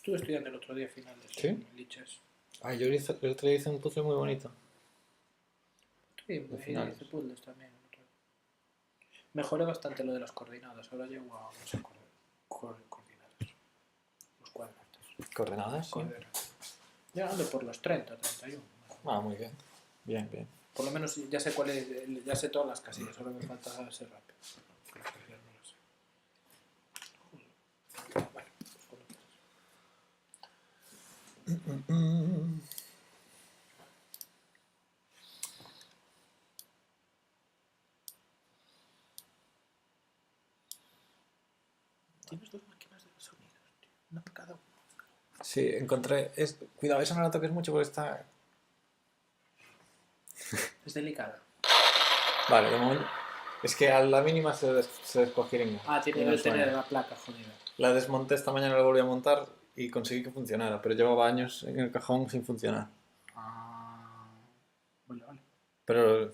Estuve estudiando el otro día finales ¿Sí? en Liches. Ah, yo el otro día hice un puzzle muy bonito. Sí, De hice finales. puzzles también. Mejoré bastante lo de las coordenadas. Ahora llego a no sé, coordenadas. Los cuadrantes. ¿Coordenadas? Sí. Coordenadas. Ya ando por los 30, 31. Ah, muy bien. Bien, bien. Por lo menos ya sé cuál es, ya sé todas las casillas. Ahora me falta ser rápido. Las casillas no las sé. Bueno, pues con otras. Tienes dos máquinas de sonidos, tío. Una para cada uno. Sí, encontré... Cuidado, eso no lo toques mucho porque está... Es delicada. Vale, de momento... Es que a la mínima se descogiringa. Ah, tiene que tener la placa jodida. La desmonté esta mañana, la volví a montar y conseguí que funcionara, pero llevaba años en el cajón sin funcionar. Ah, vale. Pero...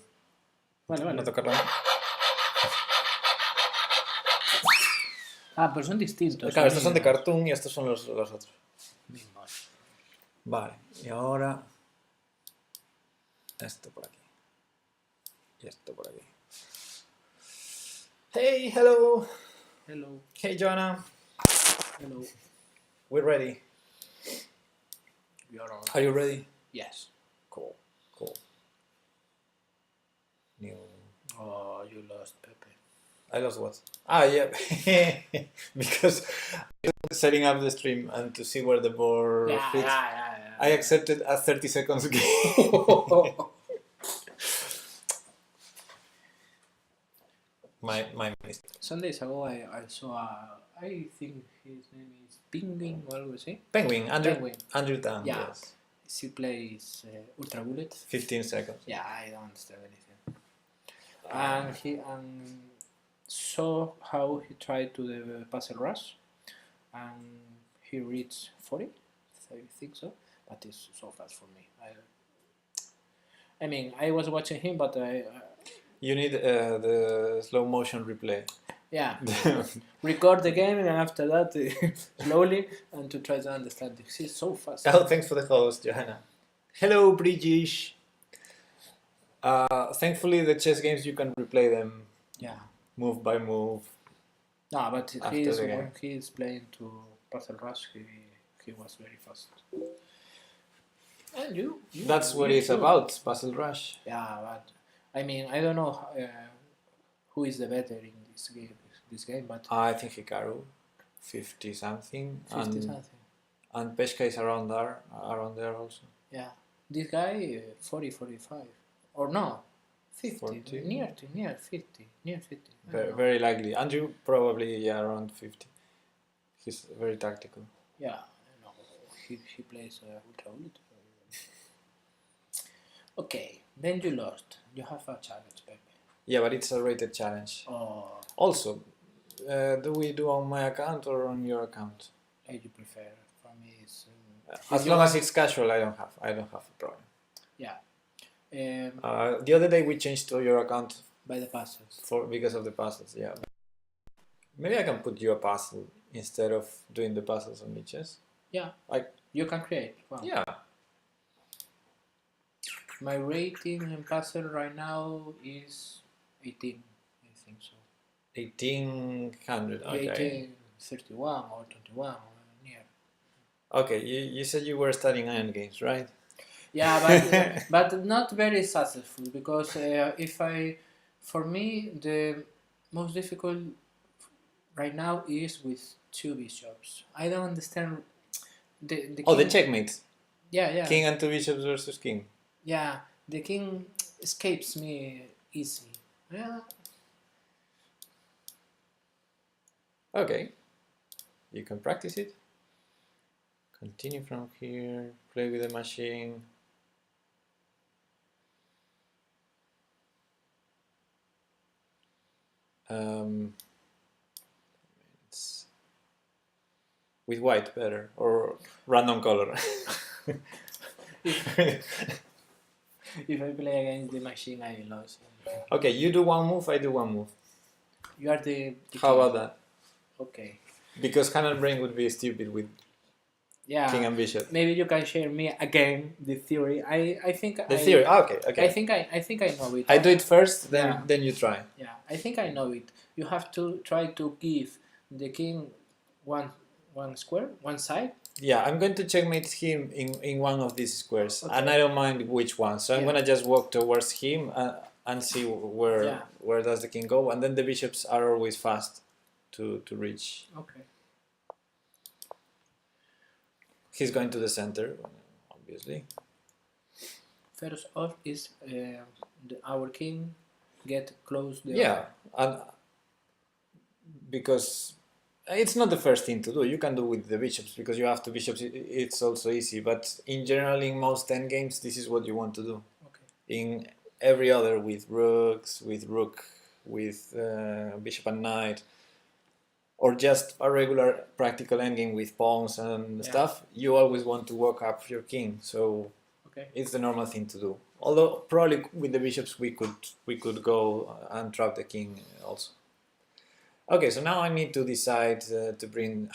Vale. No tocarla. Ah, pero son distintos. Claro, estos son de cartoon y estos son los otros. Mismos. Vale, y ahora... Esto por aquí. Y esto por aquí. Hey, hello. Hello. Hey, Joanna. Hello. We're ready. We are all Are you ready? Yes. Cool. New. Oh, you lost Pepe. I lost what? Ah, yeah. Because setting up the stream and to see where the board fits. Yeah. I accepted a 30 seconds game. my mistake. Some days ago I saw I think his name is Penguin or algo así. Penguin, Andrew Tan, yeah. yes. He plays Ultra Bullet. 15 seconds. Yeah, I don't understand anything. And he saw how he tried to the puzzle rush, and he reached 40, I think so, but it's so fast for me. I mean, I was watching him, but You need the slow motion replay. Yeah, record the game and after that slowly and to try to understand it. He's so fast. Oh, thanks for the host, Johanna. Hello, British. Thankfully, the chess games you can replay them. Yeah. Move by move. No, but when he's playing to Puzzle Rush, he was very fast. And you That's what it's about, Puzzle Rush. Yeah, but I mean, I don't know who is the better in this game, but I think Hikaru, 50 something. 50 something. And Peshka is around there also. Yeah, this guy 40, 45, or no, 50, 40? near 50. Very likely. Andrew probably around 50. He's very tactical. Yeah, no, he plays Ultra Bullet. Okay, then you lost. You have a challenge, Pepe. Yeah, but it's a rated challenge. Oh. Also, do we do on my account or on your account? You prefer. For me, it's as long as it's casual, I don't have a problem. Yeah. The other day we changed to your account by the puzzles. Because of the puzzles, yeah. Maybe I can put you a puzzle instead of doing the puzzles on chess. Yeah. You can create one. Yeah. My rating in puzzle right now is 18, I think so. 1800, okay. 1831 or 21 or near. Okay, you said you were studying endgames, right? Yeah, but not very successful because for me the most difficult right now is with two bishops. I don't understand the king. The checkmates. Yeah. King and two bishops versus king. Yeah, the king escapes me easy. Yeah. Okay. You can practice it. Continue from here. Play with the machine. With white better or random color. If I play against the machine, I lose. Okay, you do one move, I do one move. You are the How about that? Okay. Because Cannon Brain would be stupid with Yeah. king and bishop. Maybe you can share me again the theory. I think The theory. Okay. I think I know it. I do it first, Yeah. then you try. Yeah, I think I know it. You have to try to give the king one square, one side. Yeah, I'm going to checkmate him in one of these squares, Okay. and I don't mind which one. So I'm Yeah. gonna just walk towards him and see Yeah. where does the king go, and then the bishops are always fast to reach. Okay. He's going to the center, obviously. First off is our king get close the Yeah, and because it's not the first thing to do. You can do with the bishops because you have two bishops. It's also easy, but in general, in most endgames, this is what you want to do. Okay. In every other, with rooks, with rook, with bishop and knight, or just a regular practical endgame with pawns and stuff, you always want to walk up your king. So Okay. it's the normal thing to do. Although probably with the bishops we could go and trap the king also. Okay, so now I need to decide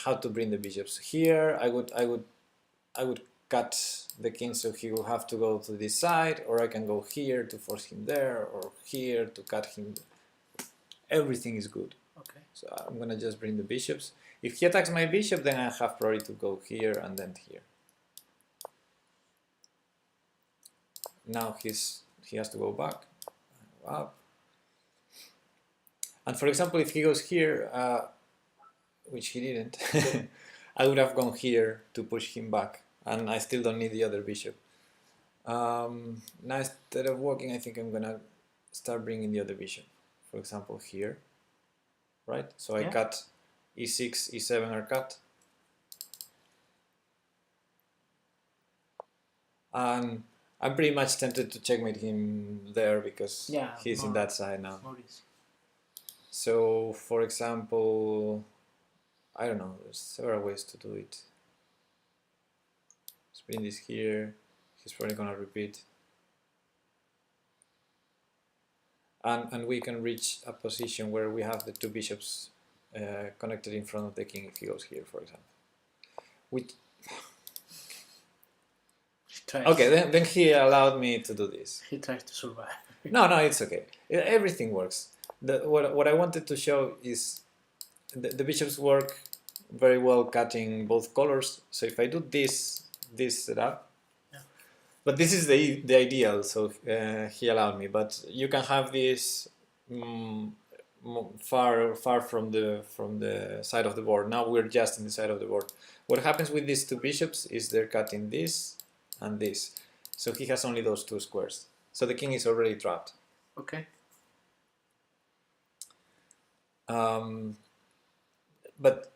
how to bring the bishops. Here I would cut the king, so he will have to go to this side, or I can go here to force him there, or here to cut him. Everything is good. Okay. So I'm gonna just bring the bishops. If he attacks my bishop, then I have probably to go here and then here. Now he has to go back, up. And for example, if he goes here, which he didn't, I would have gone here to push him back, and I still don't need the other bishop. Now instead of walking, I think I'm gonna start bringing the other bishop. For example, here, right? So I cut e6, e7 are cut. And I'm pretty much tempted to checkmate him there because he's in that side now. So, for example, I don't know, there's several ways to do it. Let's bring this here, he's probably gonna repeat. And we can reach a position where we have the two bishops connected in front of the king if he goes here, for example. Okay, then he allowed me to do this. He tries to survive. No, it's okay. Everything works. What I wanted to show is the bishops work very well cutting both colors. So if I do this setup, but this is the ideal. So he allowed me. But you can have this far from the side of the board. Now we're just in the side of the board. What happens with these two bishops is they're cutting this and this. So he has only those two squares. So the king is already trapped. Okay. But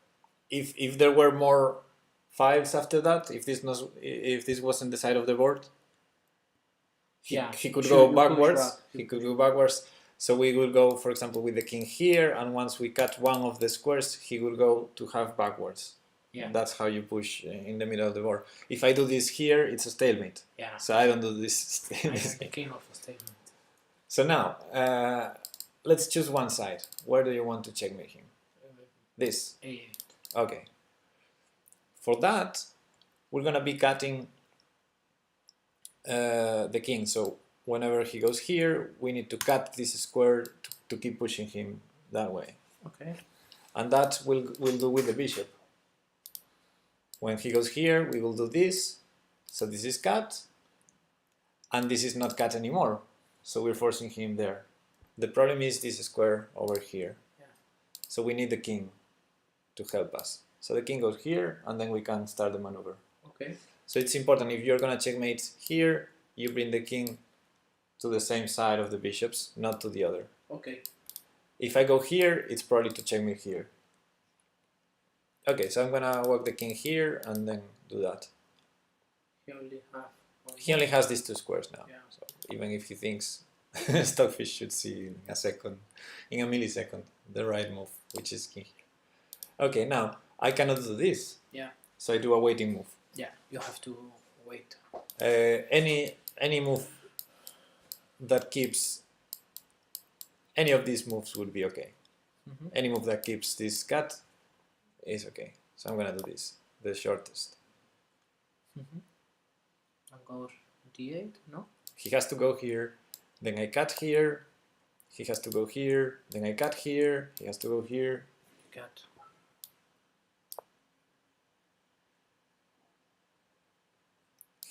if there were more files after that, if this wasn't the side of the board, he could go backwards. He could go backwards. So we would go, for example, with the king here, and once we cut one of the squares, he would go to half backwards. Yeah. That's how you push in the middle of the board. If I do this here, it's a stalemate. Yeah. So I don't do this. I am the king of a stalemate. So now, let's choose one side. Where do you want to checkmate him? This. A8. Okay. For that, we're gonna be cutting the king. So whenever he goes here, we need to cut this square to keep pushing him that way. Okay. And that we'll do with the bishop. When he goes here, we will do this. So this is cut, and this is not cut anymore. So we're forcing him there. The problem is this square over here. Yeah. So we need the king to help us. So the king goes here, and then we can start the maneuver. Okay. So it's important, if you're gonna checkmate here, you bring the king to the same side of the bishops, not to the other. Okay. If I go here, it's probably to checkmate here. Okay, so I'm gonna walk the king here and then do that. He only has these two squares now. Yeah. So even if he thinks Stockfish should see in a millisecond, the right move, which is king here. Okay, now I cannot do this. Yeah. So I do a waiting move. Yeah, you have to wait. Any move that keeps any of these moves would be okay. Mm-hmm. Any move that keeps this cut is okay. So I'm gonna do this, the shortest. And goes d8, no? He has to go here, then I cut here, he has to go here, then I cut here, he has to go here. Cut.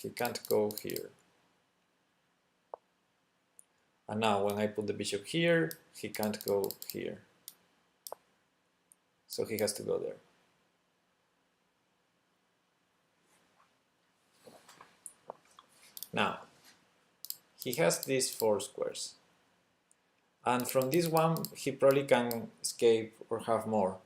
He can't go here. And now when I put the bishop here, he can't go here. So he has to go there. Now, he has these 4 squares. And from this one, he probably can escape or have more.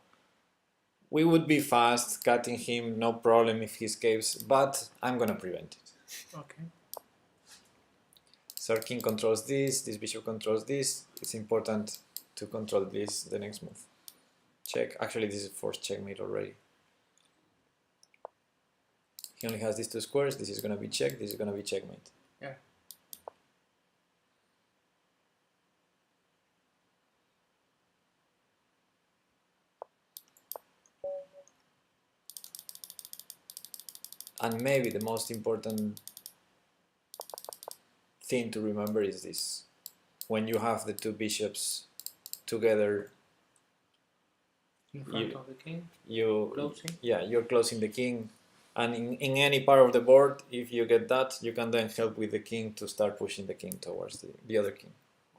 We would be fast, cutting him, no problem if he escapes, but I'm gonna prevent it. Okay. So our king controls this bishop controls this. It's important to control this, the next move. Check. Actually, this is forced checkmate already. He only has these 2 squares. This is gonna be check, this is gonna be checkmate. Yeah. And maybe the most important thing to remember is this. When you have the 2 bishops together, In front of the king, closing. Yeah, you're closing the king. And in any part of the board, if you get that, you can then help with the king to start pushing the king towards the other king.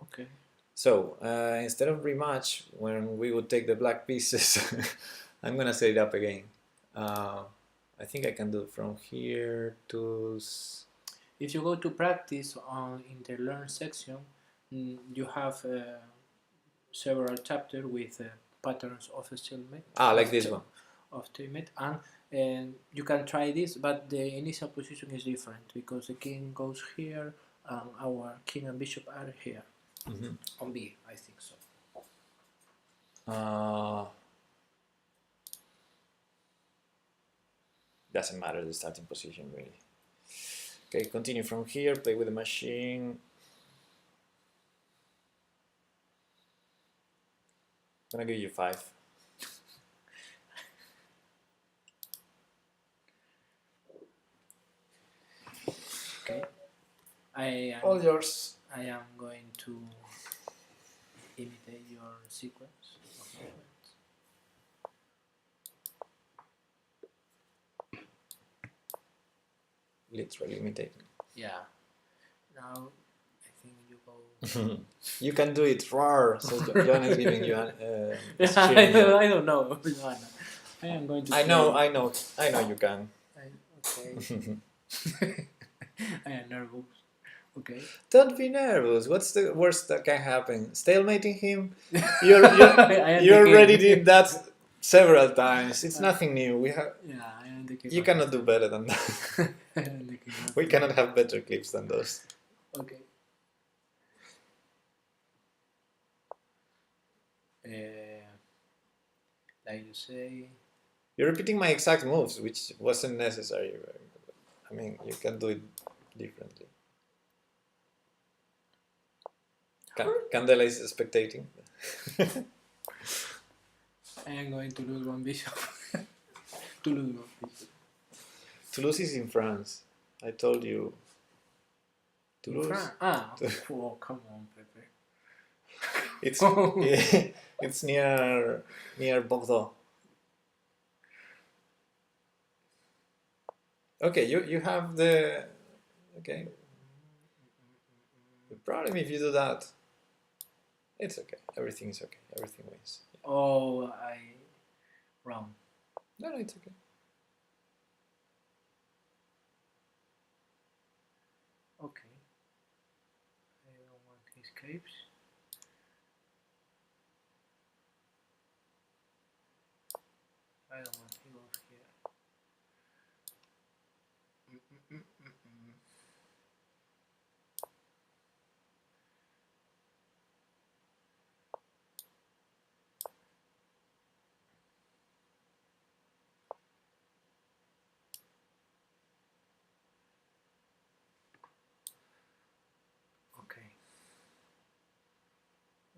Okay. So, instead of rematch, when we would take the black pieces, I'm gonna set it up again. I think I can do from here to... If you go to practice in the learn section, you have several chapters with patterns of stalemate. like this one. Of stalemate, and you can try this, but the initial position is different because the king goes here, and our king and bishop are here. On B, I think so. Doesn't matter the starting position really. Okay, continue from here, play with the machine. I'm gonna give you 5. Okay. All yours. I am going to imitate your sequence of movements. Literally imitating. Yeah. Now I think you go. You can do it raw. So John is giving you I don't know. I am going to. I know you can. Okay. I am nervous. Okay. Don't be nervous. What's the worst that can happen? Stalemating him? You already did that several times. It's nothing new. We have. Yeah, I am the king. You cannot do better than that. We cannot have better clips than those. Okay. Like you say. You're repeating my exact moves, which wasn't necessary. I mean, you can do it differently. Candela is spectating. I am going to lose one bishop. To lose one bishop. Toulouse is in France. I told you. Toulouse. Oh, come on, Pepe. It's near Bordeaux. Okay, you have the okay. The problem if you do that, it's okay. Everything is okay. Everything wins. Oh, I wrong. No, it's okay. Okay. I don't want he escapes. I don't want he goes here. Okay.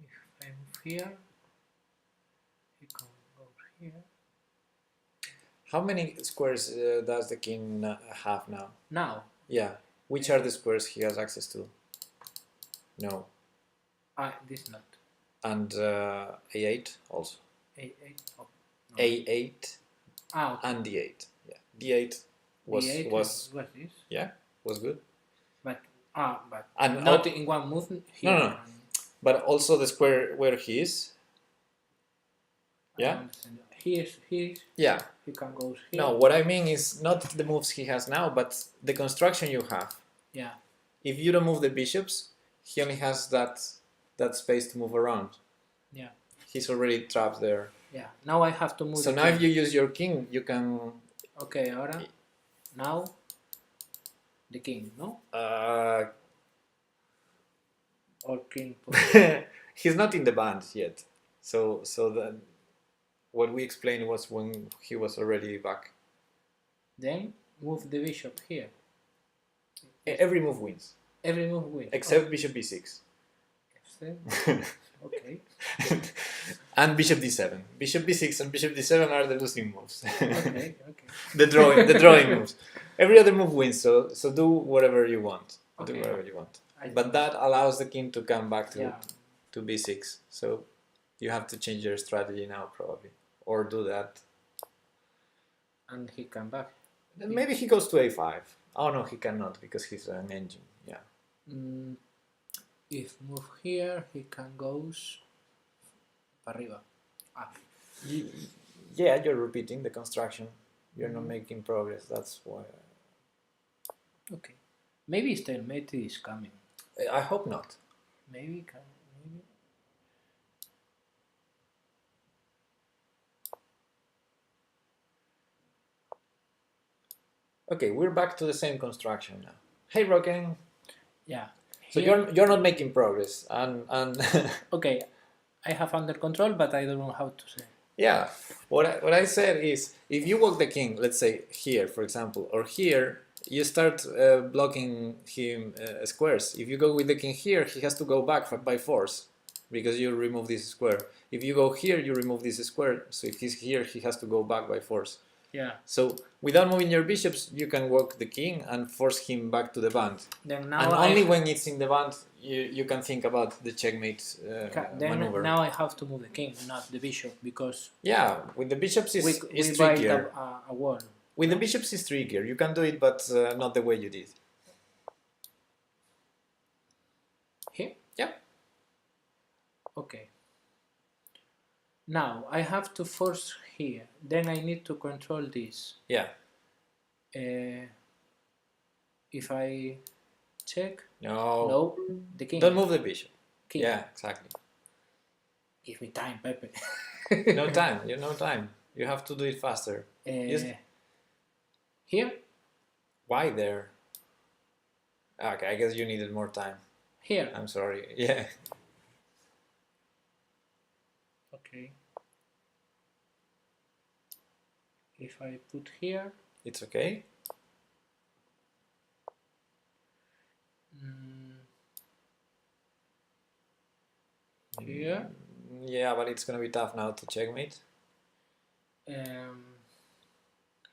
If I move here, he can go here. How many squares does the king have now? Now. Yeah. Which are the squares he has access to? No. This not. And A8 also. A8. Oh, no. A8 Okay. and D8. Yeah. D8 was D8 was this? yeah, was good. But And not in one movement here. No. But also the square where he is. Yeah. He Yeah. He can go here. No, what I mean is not the moves he has now, but the construction you have. Yeah. If you don't move the bishops, he only has that space to move around. Yeah. He's already trapped there. Yeah. Now I have to move. So now if you use your king, you can. Okay. Ahora. Now. The king, no? Or king. He's not in the band yet. So then, what we explained was when he was already back. Then move the bishop here. Every move wins. Every move wins. Except bishop b6. Okay. And bishop d7. Bishop b6 and bishop d7 are the losing moves. Okay. the drawing moves. Every other move wins, so do whatever you want. Okay. Do whatever you want. But that allows the king to come back to b6. So you have to change your strategy now, probably. Or do that. And he come back. Then maybe he goes to a5. Oh no, he cannot because he's an engine. Yeah. If move here, he can goes arriba. Yeah, you're repeating the construction. You're not making progress. That's why. Okay. Maybe stalemate is coming. I hope not. Maybe. Okay, we're back to the same construction now. Hey, Rocken. Yeah. So you're not making progress, and okay, I have under control, but I don't know how to say. Yeah, what I said is if you walk the king, let's say here, for example, or here, you start blocking him squares. If you go with the king here, he has to go back by force because you remove this square. If you go here, you remove this square. So if he's here, he has to go back by force. Yeah. So without moving your bishops, you can walk the king and force him back to the band. Then now and only when it's in the band, you can think about the checkmate maneuver. Now I have to move the king, not the bishop, because yeah, with the bishops we trickier. A wall. With the bishops is trickier. You can do it, but not the way you did. Here? Yeah. Okay. Now I have to force here. Then I need to control this. Yeah. If I check. No, the king. Don't move the bishop. King. Yeah, exactly. Give me time, Pepe. No time. You no time. You have to do it faster. Here? Why there? Okay, I guess you needed more time. Here. I'm sorry. Yeah. Okay. If I put here. It's okay. Here. Yeah, but it's gonna be tough now to checkmate.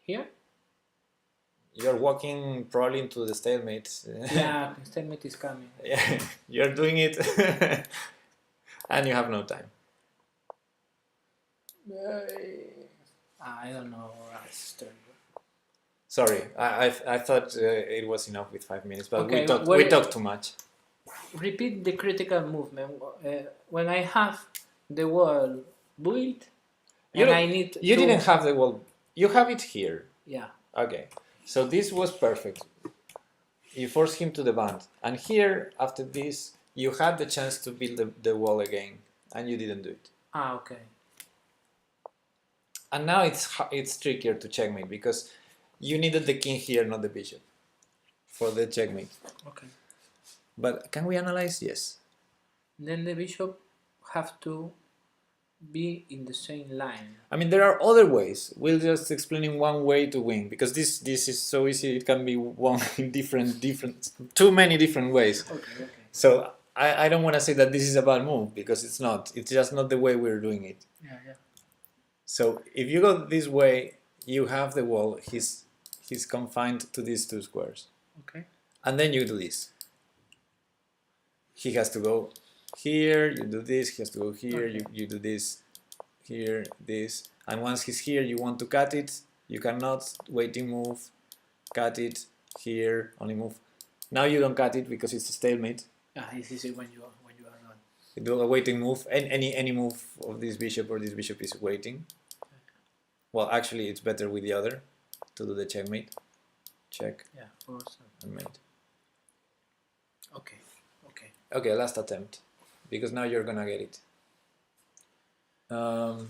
Here. You're walking probably into the stalemate. Yeah, stalemate is coming. Yeah, you're doing it, and you have no time. I don't know. Sorry, I thought it was enough with 5 minutes, but okay, we talked too much. Repeat the critical movement. When I have the wall built, You didn't have the wall. You have it here. Yeah. Okay. So this was perfect. You forced him to the band, and here after this you had the chance to build the wall again, and you didn't do it. Okay. And now it's trickier to checkmate because you needed the king here, not the bishop, for the checkmate. Okay. But can we analyze? Yes. Then the bishop have to be in the same line. I mean, there are other ways. We'll just explain one way to win because this is so easy. It can be one in different too many different ways. Okay. So I don't want to say that this is a bad move because it's not. It's just not the way we're doing it. Yeah. So if you go this way, you have the wall. He's confined to these 2 squares. Okay. And then you do this. He has to go here, you do this, he has to go here, Okay. you do this, here, this. And once he's here, you want to cut it, you cannot, waiting move, cut it, here, only move. Now you don't cut it because it's a stalemate. This is it when you are done. You do a waiting move, and any move of this bishop or this bishop is waiting. Well, actually, it's better with the other to do the checkmate. Check. Yeah, force. And mate. Okay. Okay. Okay, last attempt, because now you're gonna get it. Um,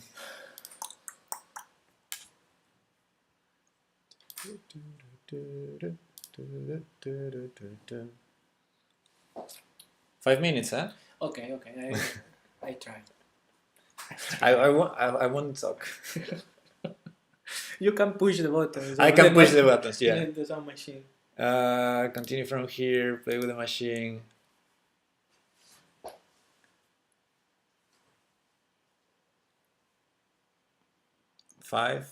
5 minutes, huh? Okay. Okay. I try. I won't talk. You can push the buttons. I can push the buttons, yeah. In the sound machine. Continue from here, play with the machine. Five.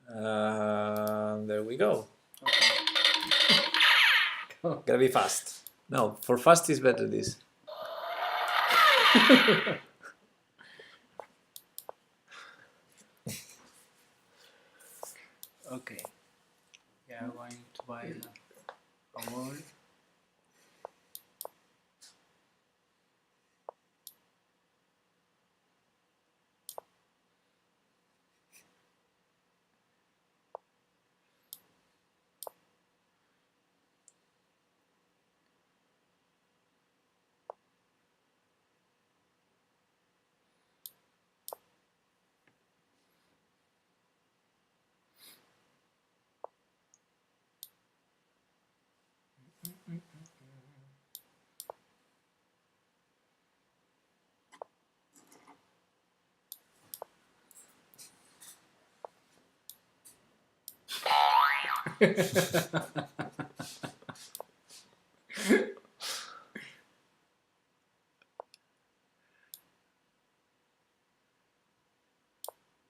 There we go. Okay. Gotta be fast. No, for fast is better this. Okay. Yeah, I'm going to buy a wall.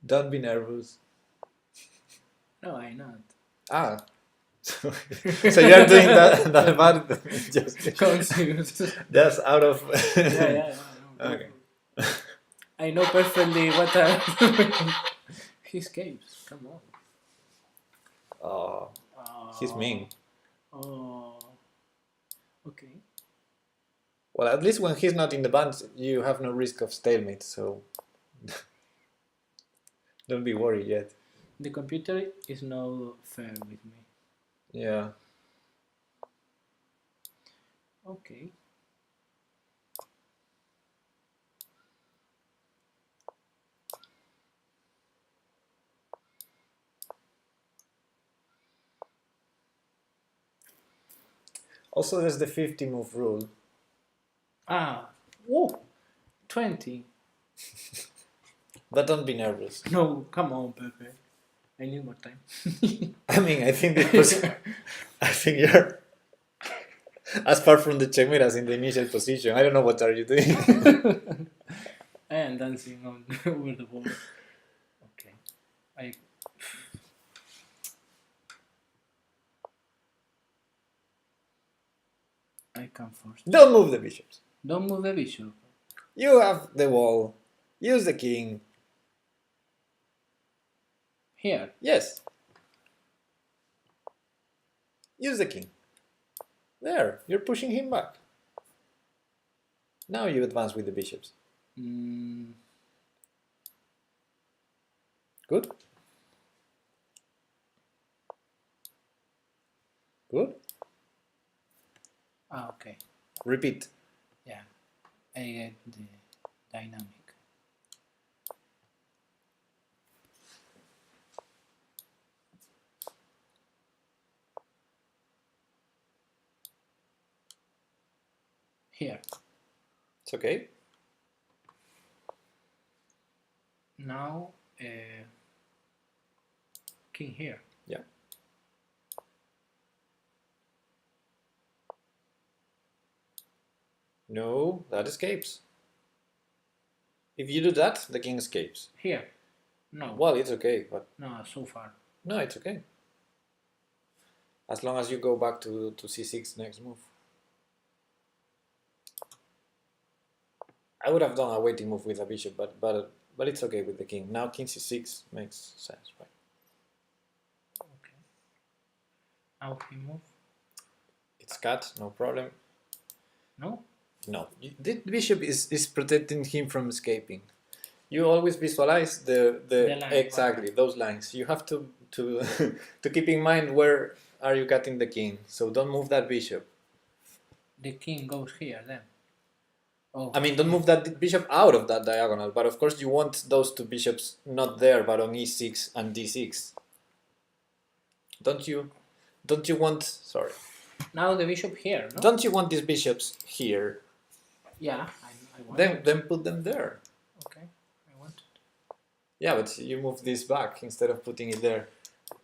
Don't be nervous. No, I'm not. Ah. So you're doing that part just out of. Yeah. Okay. I know perfectly what are he escapes. Come on. Oh, he's mean. Oh. Okay. Well, at least when he's not in the band, you have no risk of stalemate, so don't be worried yet. The computer is not fair with me. Yeah. Okay. Also, there's the 50 move rule. Whoa, 20. But don't be nervous. No, come on, Pepe. I need more time. I mean, I think I think you're as far from the checkmate as in the initial position. I don't know what are you doing. I am dancing on over the wall. Okay. I can force. Don't move the bishops. Don't move the bishop. You have the wall. Use the king. Here. Yes. Use the king. There, you're pushing him back. Now you advance with the bishops. Good? Good? Okay. Repeat. Yeah. I get the dynamic. Here. It's okay. Now, king here. Yeah. No, that escapes. If you do that, the king escapes. Here. No. Well, it's okay, but No, so far. no, it's okay. As long as you go back to c6 next move. I would have done a waiting move with a bishop, but it's okay with the king. Now king c6 makes sense, right? Okay. Now he move. It's cut, no problem. No? No, the bishop is protecting him from escaping. You always visualize the line, exactly okay. those lines. You have to to keep in mind where are you cutting the king. So don't move that bishop. The king goes here then. Oh. I mean, don't move that bishop out of that diagonal. But of course, you want those two bishops not there, but on e6 and d6. Don't you? Don't you want? Sorry. Now the bishop here, no? Don't you want these bishops here? Yeah, I want Then put them there. Okay, I want it. Yeah, but you move this back instead of putting it there.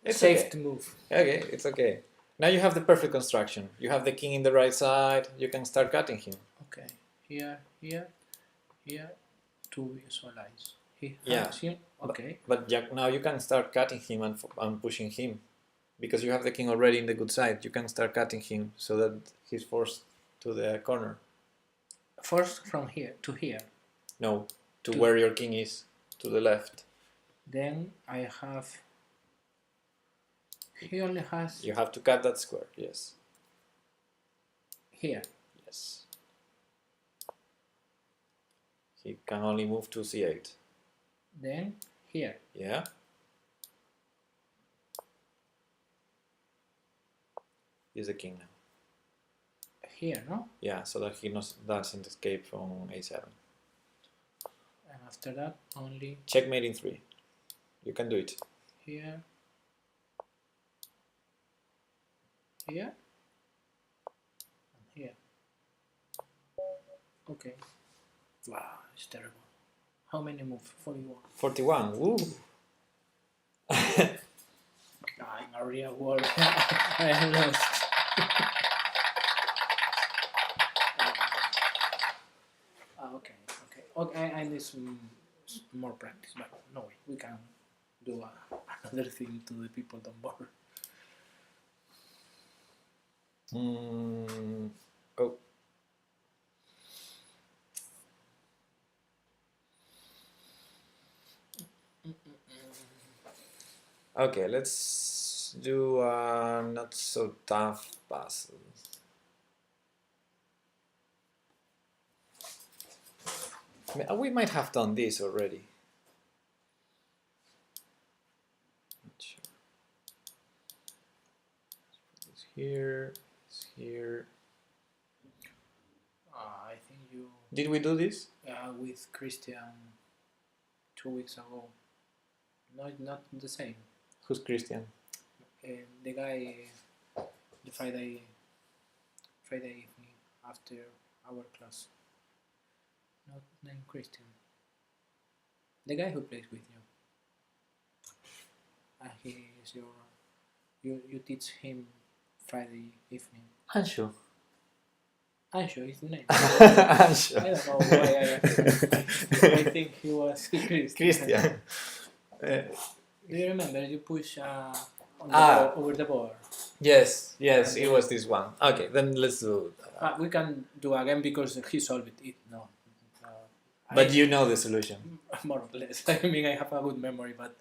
It's Safe okay. to move. Okay, it's okay. Now you have the perfect construction. You have the king in the right side. You can start cutting him. Okay, here, to visualize. He Yeah. has him. Okay. But now you can start cutting him and pushing him. Because you have the king already in the good side. You can start cutting him so that he's forced to the corner. First from here to here. No, to where your king is, to the left. Then I have. He only has. You have to cut that square, yes. Here. Yes. He can only move to c8. Then here. Yeah. He's the king now. Here, no? Yeah, so that he doesn't escape from a7. And after that, only Checkmate in 3. You can do it. here, here, and here. Okay. Wow, it's terrible. How many moves? 41. 41. Woo! In a real world, I am lost. Okay, I need some more practice, but no way, we can do another thing to the people on board. Oh. Okay, let's do a not so tough puzzle. We might have done this already. Not sure. Let's put this here, this here. I think you. Did we do this? With Christian 2 weeks ago. No, not the same. Who's Christian? The guy, the Friday evening after our class. Not named Christian. The guy who plays with you. And he is you teach him Friday evening. Anshu. Anshu is the name. Anshu. I don't know why I think he was Christian. Do you remember you push over the board? Yes, it was this one. Okay, then let's do. We can do again because he solved it. No. But you know the solution. More or less. I mean, I have a good memory, but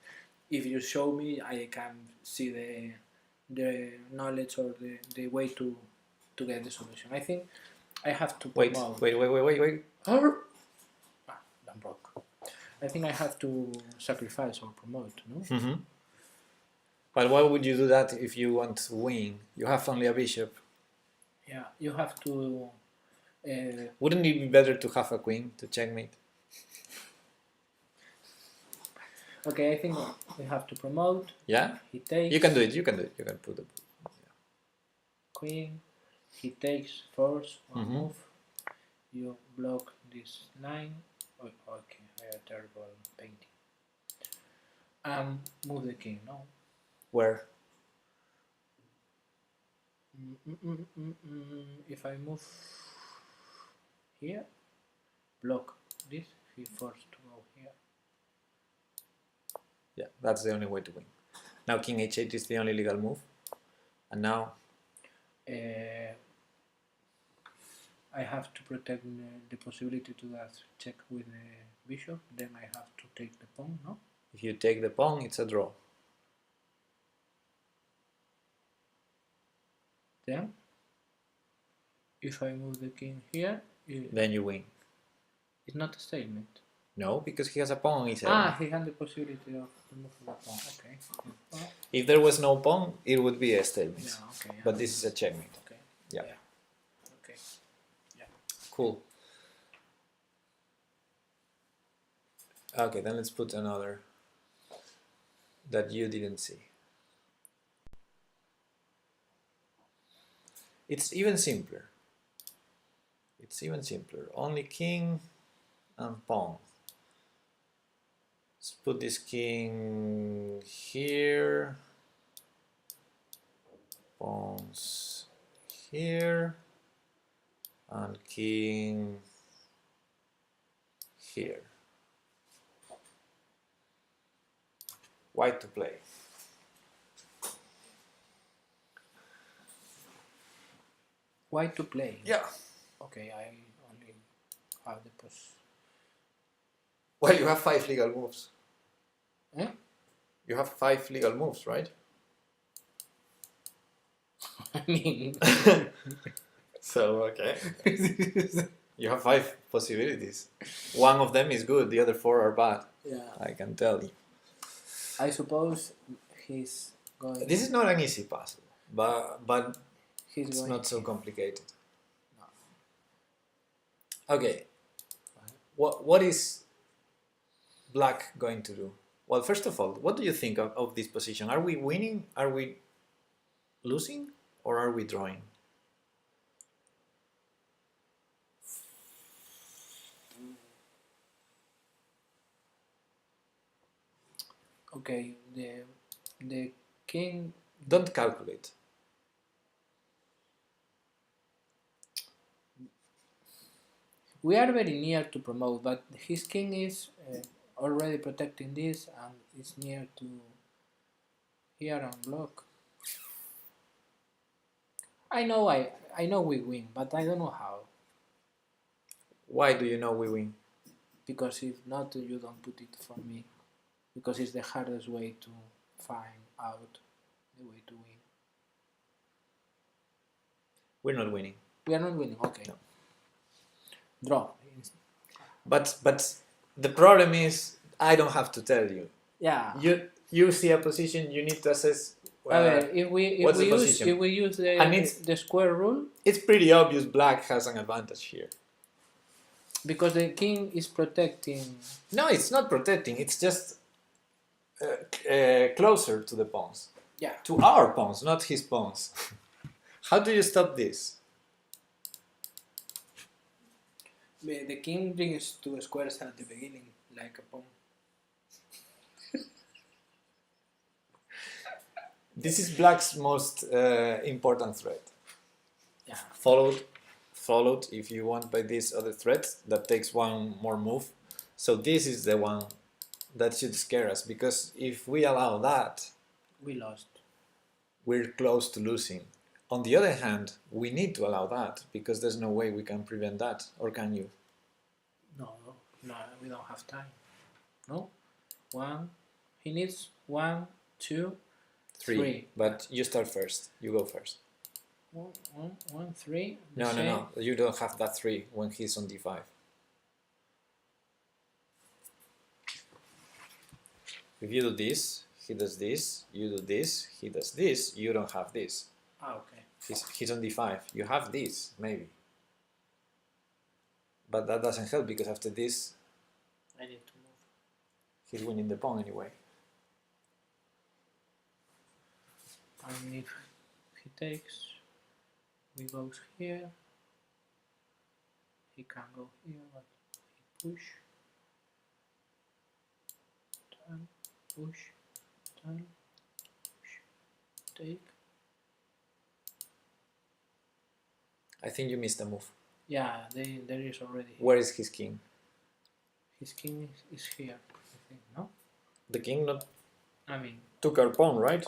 if you show me, I can see the knowledge or the way to get the solution. I think I have to wait. I'm broke. I think I have to sacrifice or promote, no? Mm-hmm. But why would you do that if you want to win? You have only a bishop. Yeah, you have to. Wouldn't it be better to have a queen to checkmate? Okay, I think we have to promote. Yeah? He takes. You can do it. You can put the queen. He takes first one move. You block this line. Oh, okay, I have terrible painting. Move the king, no? Where? If I move here, block this, he forced to go here. Yeah, that's the only way to win. Now king h8 is the only legal move. And now I have to protect the possibility to that check with the bishop. Then I have to take the pawn, no? if you take the pawn, it's a draw. Then, if I move the king here, Then you win. it's not a stalemate. No, because he has a pawn on e7. Ah, he had the possibility of removing the pawn. Okay. Yeah. If there was no pawn, it would be a stalemate. Yeah, okay. But this is a checkmate. Okay. Yeah. Okay. Yeah. Cool. Okay, then let's put another that you didn't see. It's even simpler. It's even simpler. Only king and pawn. Let's put this king here. Pawns here. And king here. White to play. White to play. Yeah. Okay, I only have the Well, you have 5 legal moves. Eh? You have 5 legal moves, right? I mean, So, okay. You have 5 possibilities. One of them is good, the other 4 are bad. yeah. I can tell you. I suppose he's going. This is not an easy puzzle, but He's it's going not so here. complicated. No. Okay. What is black going to do? Well, first of all, what do you think of this position? Are we winning? Are we losing? Or are we drawing? Okay, the king. Don't calculate. We are very near to promote, but his king is already protecting this and is near to here and block. I know we win, but I don't know how. Why do you know we win? Because if not, you don't put it for me. Because it's the hardest way to find out the way to win. We're not winning. We are not winning. Okay. No. Draw. But the problem is I don't have to tell you. Yeah. You see a position, you need to assess. If we use the square rule, It's pretty obvious black has an advantage here. because the king is protecting. No, it's not protecting. It's just closer to the pawns. Yeah. To our pawns, not his pawns. How do you stop this? The king brings two squares at the beginning, like a pawn. This is black's most important threat. Yeah. Followed if you want by this other threat that takes one more move. So this is the one that should scare us, because if we allow that, We lost. we're close to losing. On the other hand, we need to allow that, because there's no way we can prevent that, or can you? No, we don't have time. No? He needs 1, 2, 3. But you start first. You go first. 1, 3. No. You don't have that 3 when he's on d5. If you do this, he does this. You do this, he does this. You don't have this. Ah, okay. He's on d5. You have this, maybe. But that doesn't help, because after this, I need to move. he's winning the pawn anyway. And if he takes, we goes here. He can go here, but he push. Turn, push, turn, push, take. I think you missed a move. Yeah, there is already. Where is his king? His king is here, I think, no? The king not. I mean, took our pawn, right?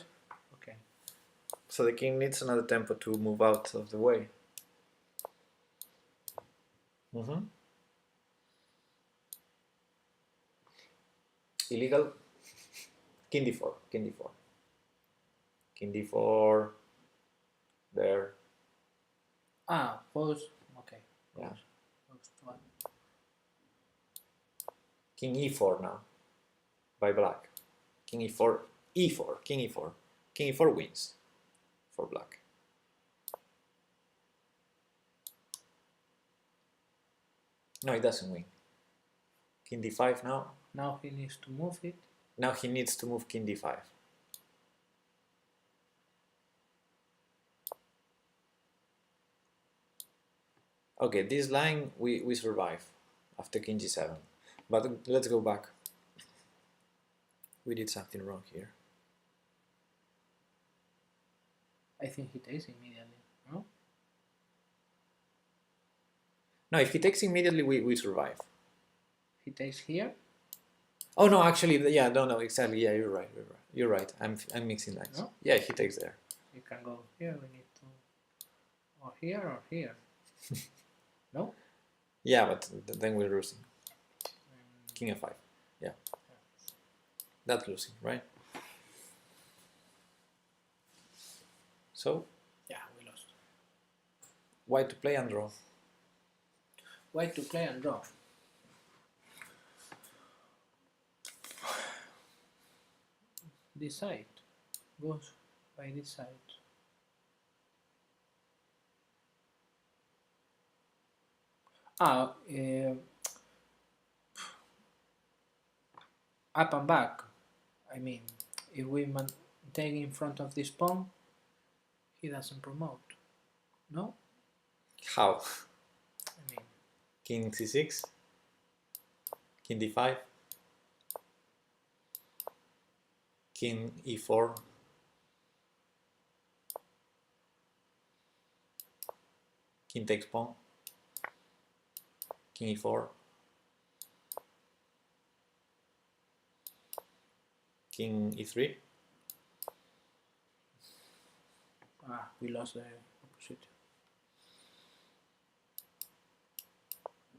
okay. So the king needs another tempo to move out of the way. Illegal. King d4, king d4. King d4. There. Ah, pose. Okay. Yeah. Pose one. King e4 now. By black. King e4, e4, king e4. King e4 wins for black. No, it doesn't win. King d5 now. Now he needs to move it. Now he needs to move king d5. Okay, this line we survive after king g7. But let's go back. We did something wrong here. I think he takes immediately. No? No, if he takes immediately, we survive. He takes here. Oh no, actually, yeah, no, exactly. Yeah, you're right. You're right. I'm mixing lines. No? Yeah, he takes there. You can go here. We need to, or here or here. No? Yeah, but then we're losing. King f5. Yeah. That's losing, right? So, Yeah, we lost. white to play and draw. White to play and draw. This side goes by this side. Up and back. I mean, if we take in front of this pawn, he doesn't promote. No? How? I mean, King c6, king d5, king e4, king takes pawn, king e4, king e3, we lost the opposite.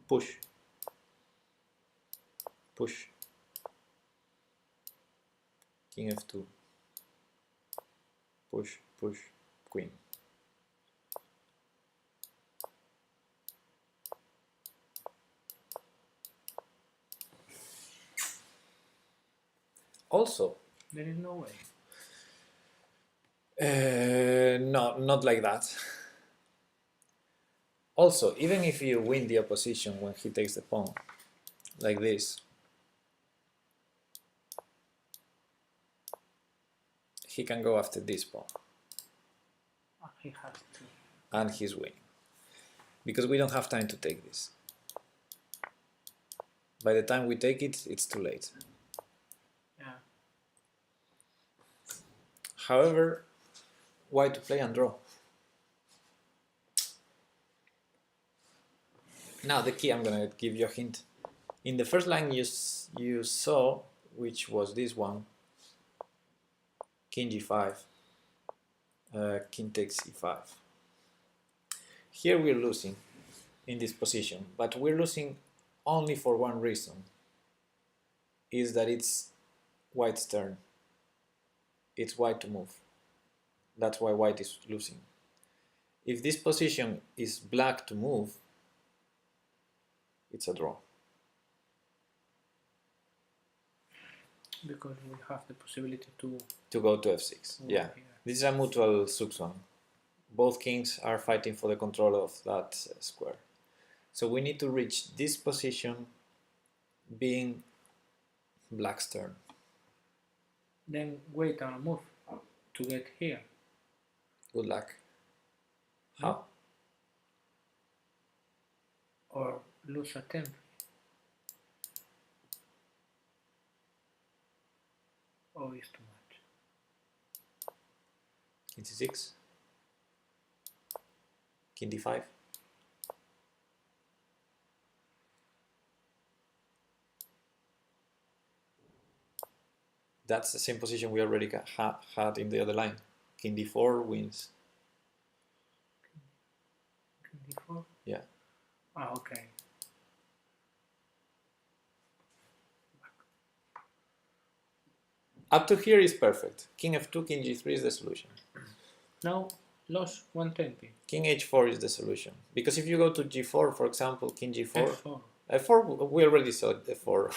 push, push, king f2, push, push, queen. Also, There is no way. no, not like that. Also, even if you win the opposition when he takes the pawn, like this, he can go after this pawn. He has to. And he's winning. Because we don't have time to take this. By the time we take it, it's too late. Yeah. However, white to play and draw. Now the key, I'm gonna give you a hint. In the first line you saw, which was this one, king g5, king takes e5. Here we're losing in this position, but we're losing only for one reason, is that it's white's turn. It's white to move. That's why white is losing. If this position is black to move, it's a draw. Because we have the possibility to go to f6. Yeah, here. this is a mutual zugzwang. Both kings are fighting for the control of that square. So we need to reach this position being black's turn. Then wait and move to get here. Good luck. How? Or lose a temp. Oh, it's too much. King c6. King d5. That's the same position we already had in the other line. King d4 wins. King d4? Yeah. Ah, okay. Up to here is perfect. King f2, king g3 is the solution. Now, lost 120. King h4 is the solution. Because if you go to g4, for example, king g4, f4. f4, we already saw f4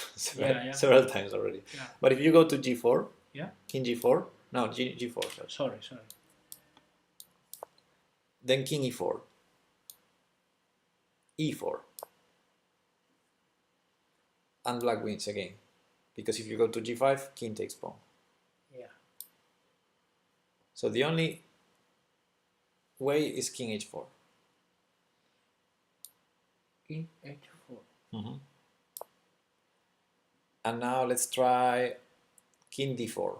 several times already. Yeah. But if you go to g4, Yeah. king g4, no, g4, sorry. Then king e4, e4, and black wins again. Because if you go to g5, king takes pawn. Yeah. So the only way is king h4. King h4. Mm-hmm. And now let's try king d4.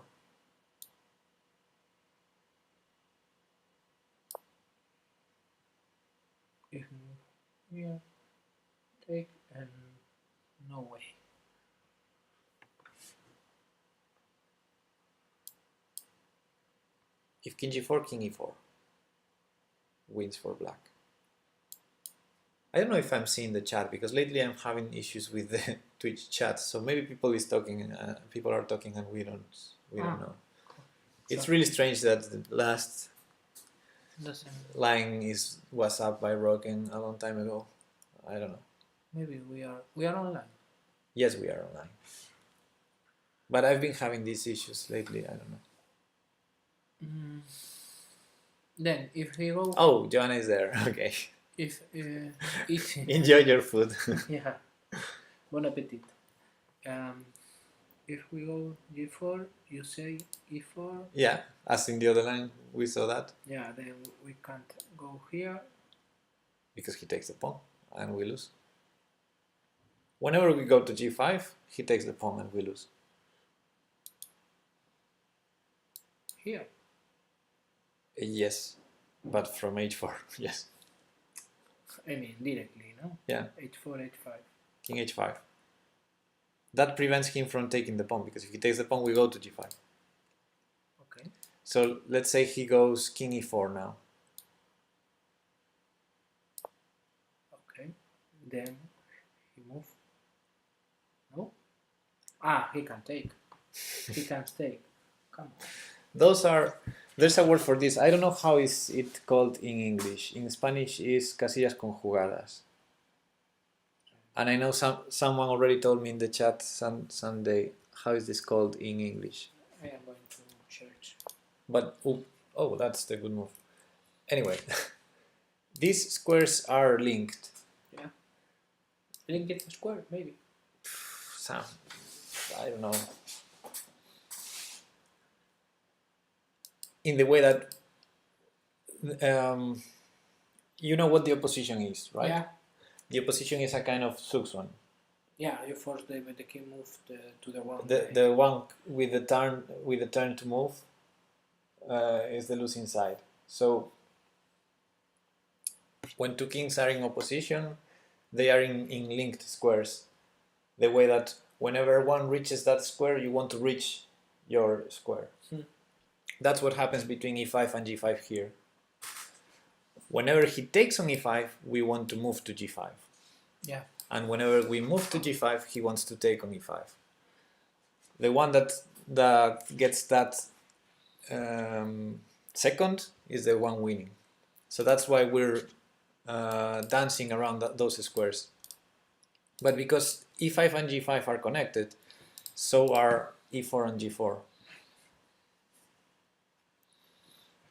If yeah, take and no way. If king g4, king e4 wins for black. I don't know if I'm seeing the chat because lately I'm having issues with the Twitch chat. So maybe people are talking and we don't know. It's really strange that the last line was up by Roken a long time ago. I don't know. Maybe we are online. Yes, we are online. But I've been having these issues lately. I don't know. Then if he goes. Oh, Joanna is there. Okay. If Enjoy your food. Yeah. Bon appetit. If we go g4, you say e4. Yeah, as in the other line, we saw that. Yeah, then we can't go here. Because he takes the pawn and we lose. Whenever we go to g5, he takes the pawn and we lose. Here? Yes, but from h4, yes. I mean, directly, no? Yeah. h4, h5. King h5. That prevents him from taking the pawn, because if he takes the pawn, we go to g5. Okay. So let's say he goes king e4 now. Okay. Then he moves. No? Ah, he can take. He can take. Come on. There's a word for this. I don't know how is it called in English. In Spanish is casillas conjugadas. And I know someone already told me in the chat Sunday how is this called in English. I am going to search. But oh, that's the good move. Anyway, these squares are linked. Yeah. Linked square, maybe. Sam, I don't know. In the way that you know what the opposition is, right? Yeah. The opposition is a kind of Sugsun. Yeah, you force the king move to the one. The one with the turn to move is the losing side. So when two kings are in opposition, they are in linked squares. The way that whenever one reaches that square, you want to reach your square. That's what happens between e5 and g5 here. Whenever he takes on e5, we want to move to g5. Yeah. And whenever we move to g5, he wants to take on e5. The one that gets that second is the one winning. So that's why we're dancing around those squares. But because e5 and g5 are connected, so are e4 and g4.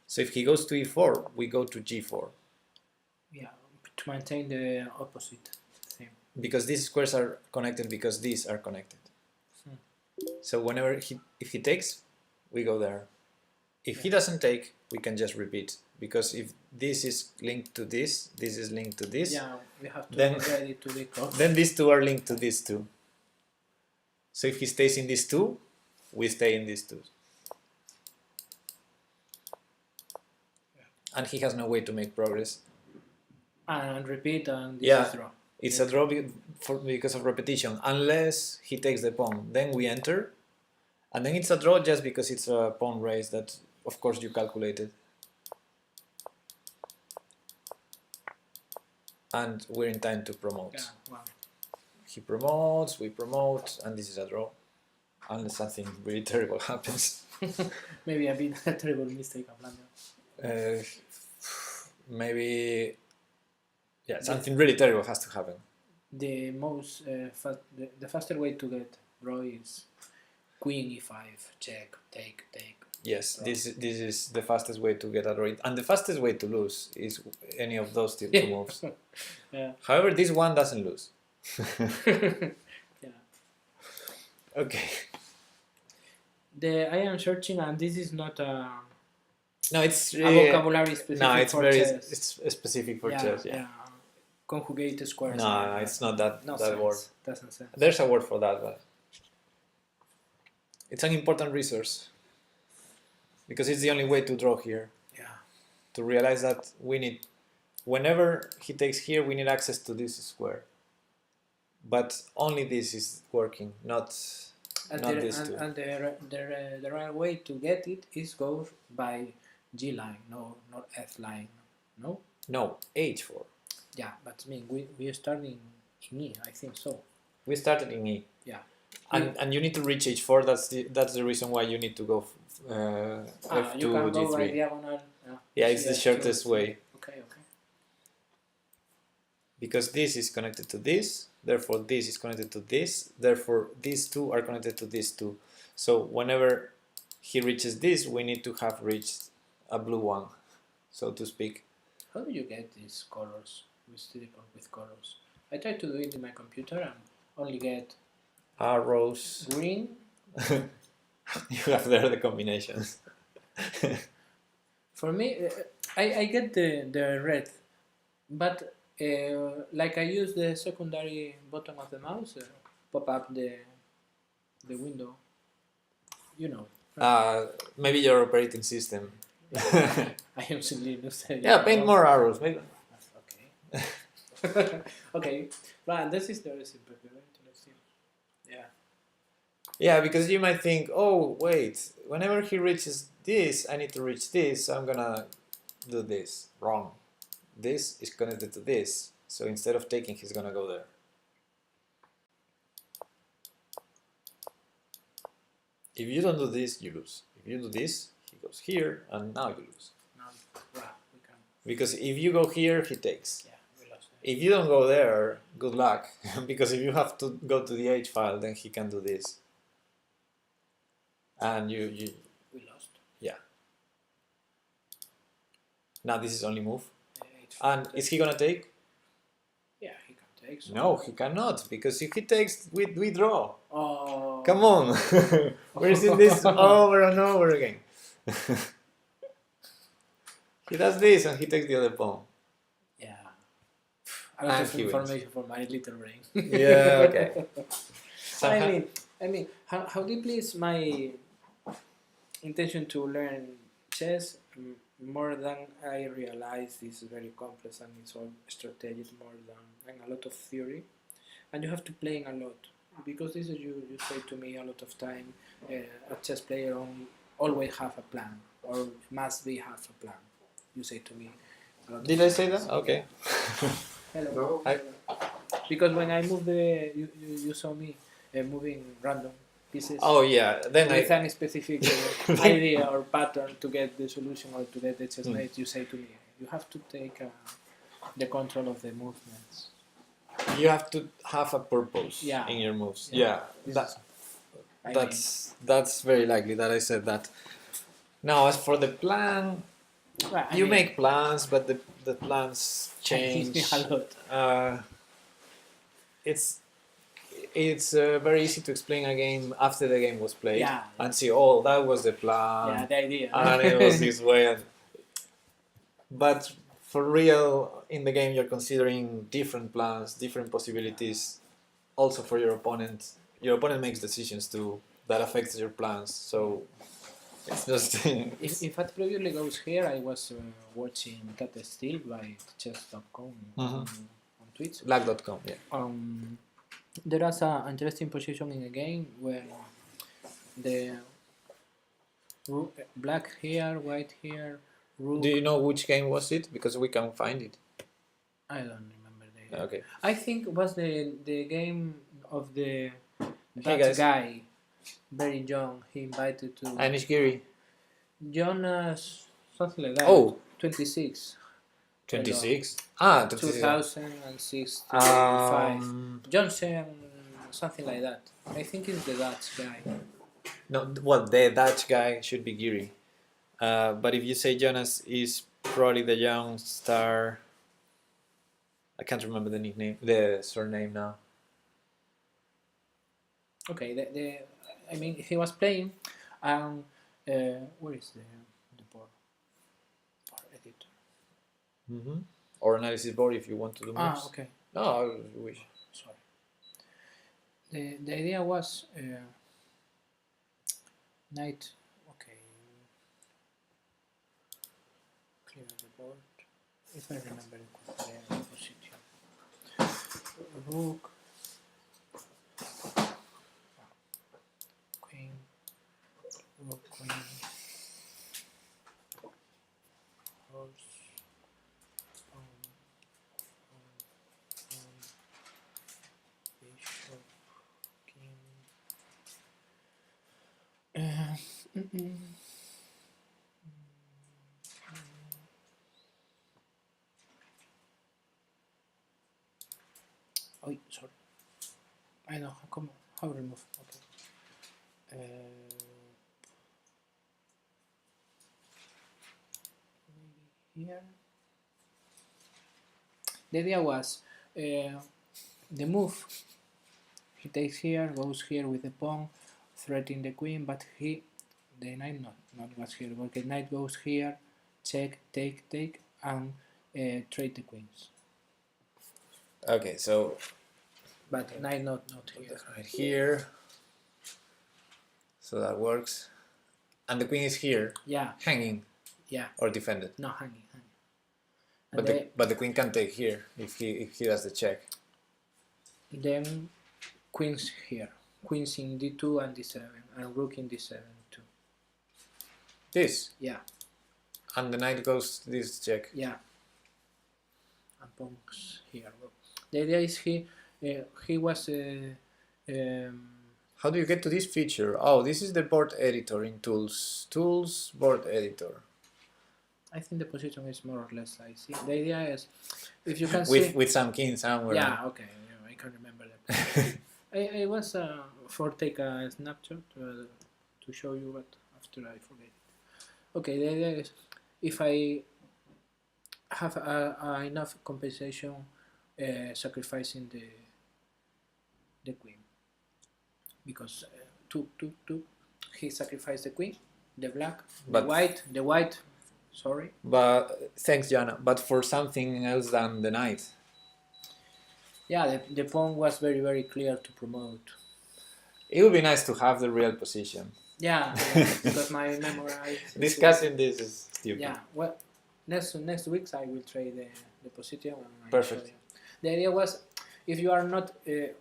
So if he goes to e4, we go to g4. Yeah, to maintain the opposite thing. Because these squares are connected because these are connected. So whenever if he takes, we go there. If he doesn't take, we can just repeat. Because if this is linked to this is linked to this. Yeah, we have to be ready to be close. Then these two are linked to these two. So if he stays in these two, we stay in these two. And he has no way to make progress. And repeat, and this is draw. It's a draw because of repetition, unless he takes the pawn. Then we enter, And then it's a draw just because it's a pawn raise that, of course, you calculated. And we're in time to promote. Yeah, wow. He promotes, we promote, and this is a draw. Unless something really terrible happens. Maybe a bit a terrible mistake of blunder. Maybe, yeah, something really terrible has to happen. The most the faster way to get draw is queen e5, check, take. Yes, Draw. this is the fastest way to get a draw, and the fastest way to lose is any of those two moves. Yeah. However, this one doesn't lose. Yeah. Okay. I am searching, and this is not a No, it's vocabulary specific no, it's for very chess. it's specific for chess. Yeah. Conjugate squares. No, it's not that no that sense. word. Doesn't sense. There's a word for that, but it's an important resource because it's the only way to draw here. Yeah. To realize that we need, whenever he takes here, we need access to this square. But only this is working, not these two. And the right way to get it is go by G line, no, not F line, no? No, H4. Yeah, but I mean, we start in E, I think so. We started in E. Yeah. And you need to reach H4. That's the reason why you need to go F2, you can go G3. by diagonal. Yeah, it's the shortest way. Okay. Because this is connected to this, therefore this is connected to this, therefore these two are connected to these two. So whenever he reaches this, we need to have reached a blue one, so to speak. How do you get these colors with colors? I try to do it in my computer and only get Arrows. green. You have there the combinations. For me, I get the red, but like I use the secondary button of the mouse, pop up the window. You know. Maybe your operating system. I am simply Linux. Yeah, paint more arrows. Maybe. Okay. Okay. Right, this is the recipe. Very interesting. Yeah. Yeah, because you might think, oh, wait, whenever he reaches this, I need to reach this, so I'm gonna do this. Wrong. This is connected to this, so instead of taking, he's gonna go there. If you don't do this, you lose. If you do this, he goes here, and now you lose. Now, right, we can. Because if you go here, he takes. Yeah, we lost. If you don't go there, good luck. Because if you have to go to the H file, then he can do this. And we lost. Yeah. Now this is only move. H And is he gonna take? Yeah, he can take. So. No, he cannot, because if he takes, we draw. Oh. Come on. We're seeing this over and over again. He does this and he takes the other pawn. Yeah. A lot of information for my little brain. Yeah, okay. I mean, how deeply is my intention to learn chess? More than I realize, this is very complex and it's all strategic more than a lot of theory. And you have to play a lot. Because this is you say to me a lot of time, a chess player always have a plan, or must be have a plan. You say to me. Did I say that? Okay. Hello. No. Hi. Because when I move you saw me moving random pieces. Oh yeah, then with any specific idea or pattern to get the solution or to get the chessmate, you say to me, you have to take the control of the movements. You have to have a purpose in your moves. Yeah, that's very likely that I said that. Now, as for the plan, well, you make plans, but the plans change. A lot. It's very easy to explain a game after the game was played Yeah. and see, oh, that was the plan. Yeah, the idea. And it was this way. But for real, in the game, you're considering different plans, different possibilities. Also for your opponent. Your opponent makes decisions too that affects your plans. So it's just... If I previously goes here, I was watching Tate Steel by chess.com on Twitch. Black.com, yeah. There is an interesting position in the game where the black here, white here, rook. Do you know which game was it? Because we can find it. I don't remember the game. Okay. I think it was the game of the that guys. guy, very young. He invited to Anish Giri. Jonas, something like that. Oh. 26. 26. 2006 to 5. Johnson, something like that. I think it's the Dutch guy. No, well, the Dutch guy should be Giri. But if you say Jonas is probably the young star. I can't remember the nickname, the surname now. Okay, I mean, he was playing, and where is the board editor? Or analysis board if you want to do moves. Okay. No, I wish. Sorry. The idea was knight. Okay. Clear the board. If I remember the position. Rook. Queen. Rook. Queen. Horse. Bishop. King. Oh, sorry. I know how remove. Okay. Maybe here. The idea was the move. He takes here, goes here with the pawn, threatening the queen, but the knight not was here. But the knight goes here, check, take, and trade the queens. Okay, so. But knight not here. Right here. So that works. And the queen is here. Yeah. Hanging. Yeah. Or defended. No, hanging. But the queen can take here if he does the check. Then queens here. Queens in d2 and d7, and rook in d7 too. This? Yeah. And the knight goes to this check. Yeah. And pawns here. The idea is he was. How do you get to this feature? Oh, this is the board editor in Tools. Tools, board editor. I think the position is more or less like see. The idea is if you can see with some king somewhere. Yeah, okay, I can remember that. I was take a snapshot to show you, but after I forget it. Okay, the idea is if I have enough compensation, sacrificing the queen, because he sacrificed the queen, the black, the white. Sorry. But thanks, Jana. But for something else than the knight. Yeah, the pawn was very, very clear to promote. It would be nice to have the real position. Yeah, because my memory. Discussing this is stupid. Yeah, well, next weeks I will trade the position. And Perfect. The idea was, if you are not,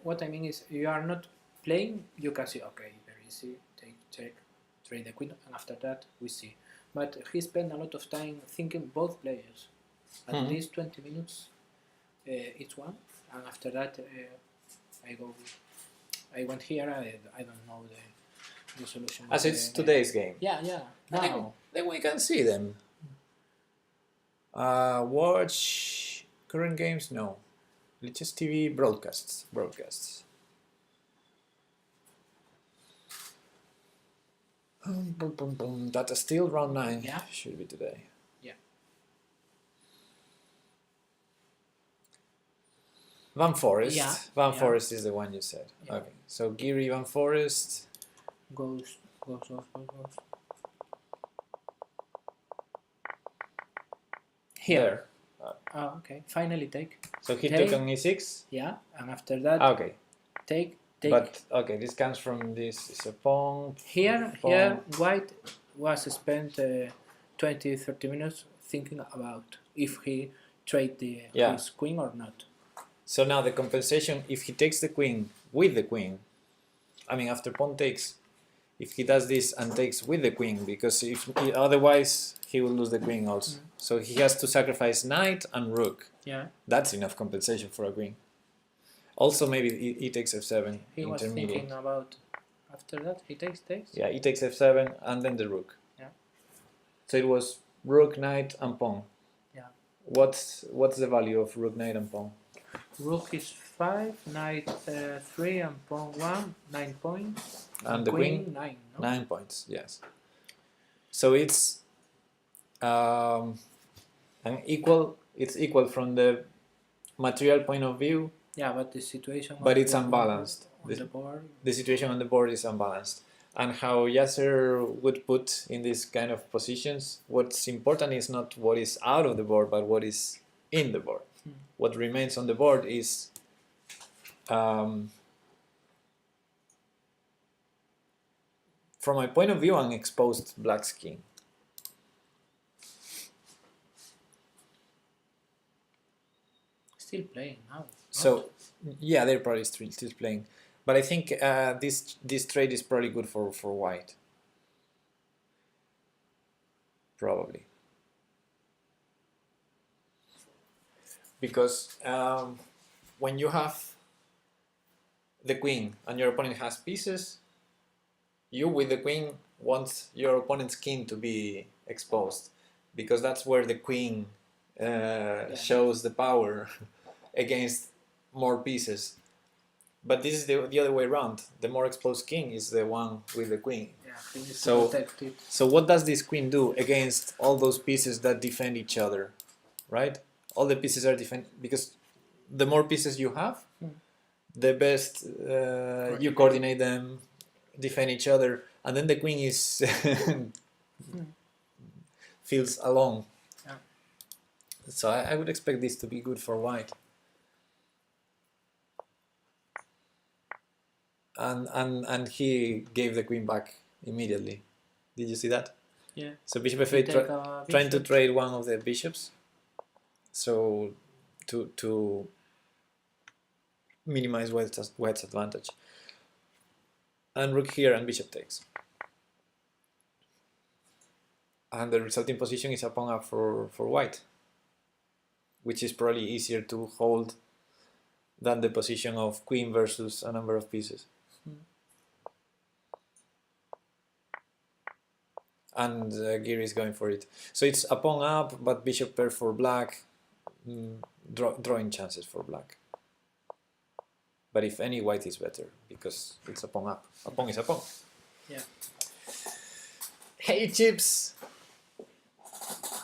what I mean is, you are not playing, you can see, okay, very easy, take, check, trade the queen, and after that we see. But he spent a lot of time thinking both players, at least 20 minutes each one, and after that I went here. I don't know the solution. As it's today's game. Yeah. Now then we can see them. Watch current games? No. Lichess TV broadcasts. Data still round 9. Yeah. Should be today. Yeah. Van Forest. Yeah. Van Forest is the one you said. Yeah. Okay. So Giri Van Forest goes off. Here. Okay. Finally take. So he took on e6. Yeah, and after that. Okay. Take. But okay, this comes from this. It's a pawn. Here, white was spent 20-30 minutes thinking about if he trade his queen or not. So now the compensation, if he takes the queen with the queen, I mean after pawn takes, if he does this and takes with the queen, because otherwise he will lose the queen also. So he has to sacrifice knight and rook. Yeah. That's enough compensation for a queen. Also, maybe he takes f7. He was intermediate. thinking about after that he takes. Yeah, he takes f7 and then the rook. Yeah. So it was rook, knight, and pawn. Yeah. What's the value of rook, knight, and pawn? Rook is 5, knight 3, and pawn 1, 9 points. And the queen 9. No? 9 points. Yes. So it's an equal. It's equal from the material point of view. Yeah, but the situation. But it's unbalanced. On the board. The situation on the board is unbalanced. And how Yasser would put in these kind of positions, what's important is not what is out of the board, but what is in the board. What remains on the board is from my point of view, an exposed black's king. Still playing now. So yeah, they're probably still playing, but I think this trade is probably good for white. Probably because when you have the queen and your opponent has pieces, you with the queen want your opponent's king to be exposed, because that's where the queen shows the power against more pieces. But this is the other way around. The more exposed king is the one with the queen. Yeah, he needs to protect it. So what does this queen do against all those pieces that defend each other, right? All the pieces are defend, because the more pieces you have, the best you coordinate them, defend each other, and then the queen is feels alone. Yeah. So I would expect this to be good for white. And he gave the queen back immediately. Did you see that? Yeah. So bishop f8 trying to trade one of the bishops. So to minimize white's advantage. And rook here and bishop takes. And the resulting position is a pawn up for white, which is probably easier to hold than the position of queen versus a number of pieces. And Giri is going for it. So it's a pawn up, but bishop pair for black, drawing chances for black. But if any, white is better, because it's a pawn up. A pawn is a pawn. Yeah. Hey Chips!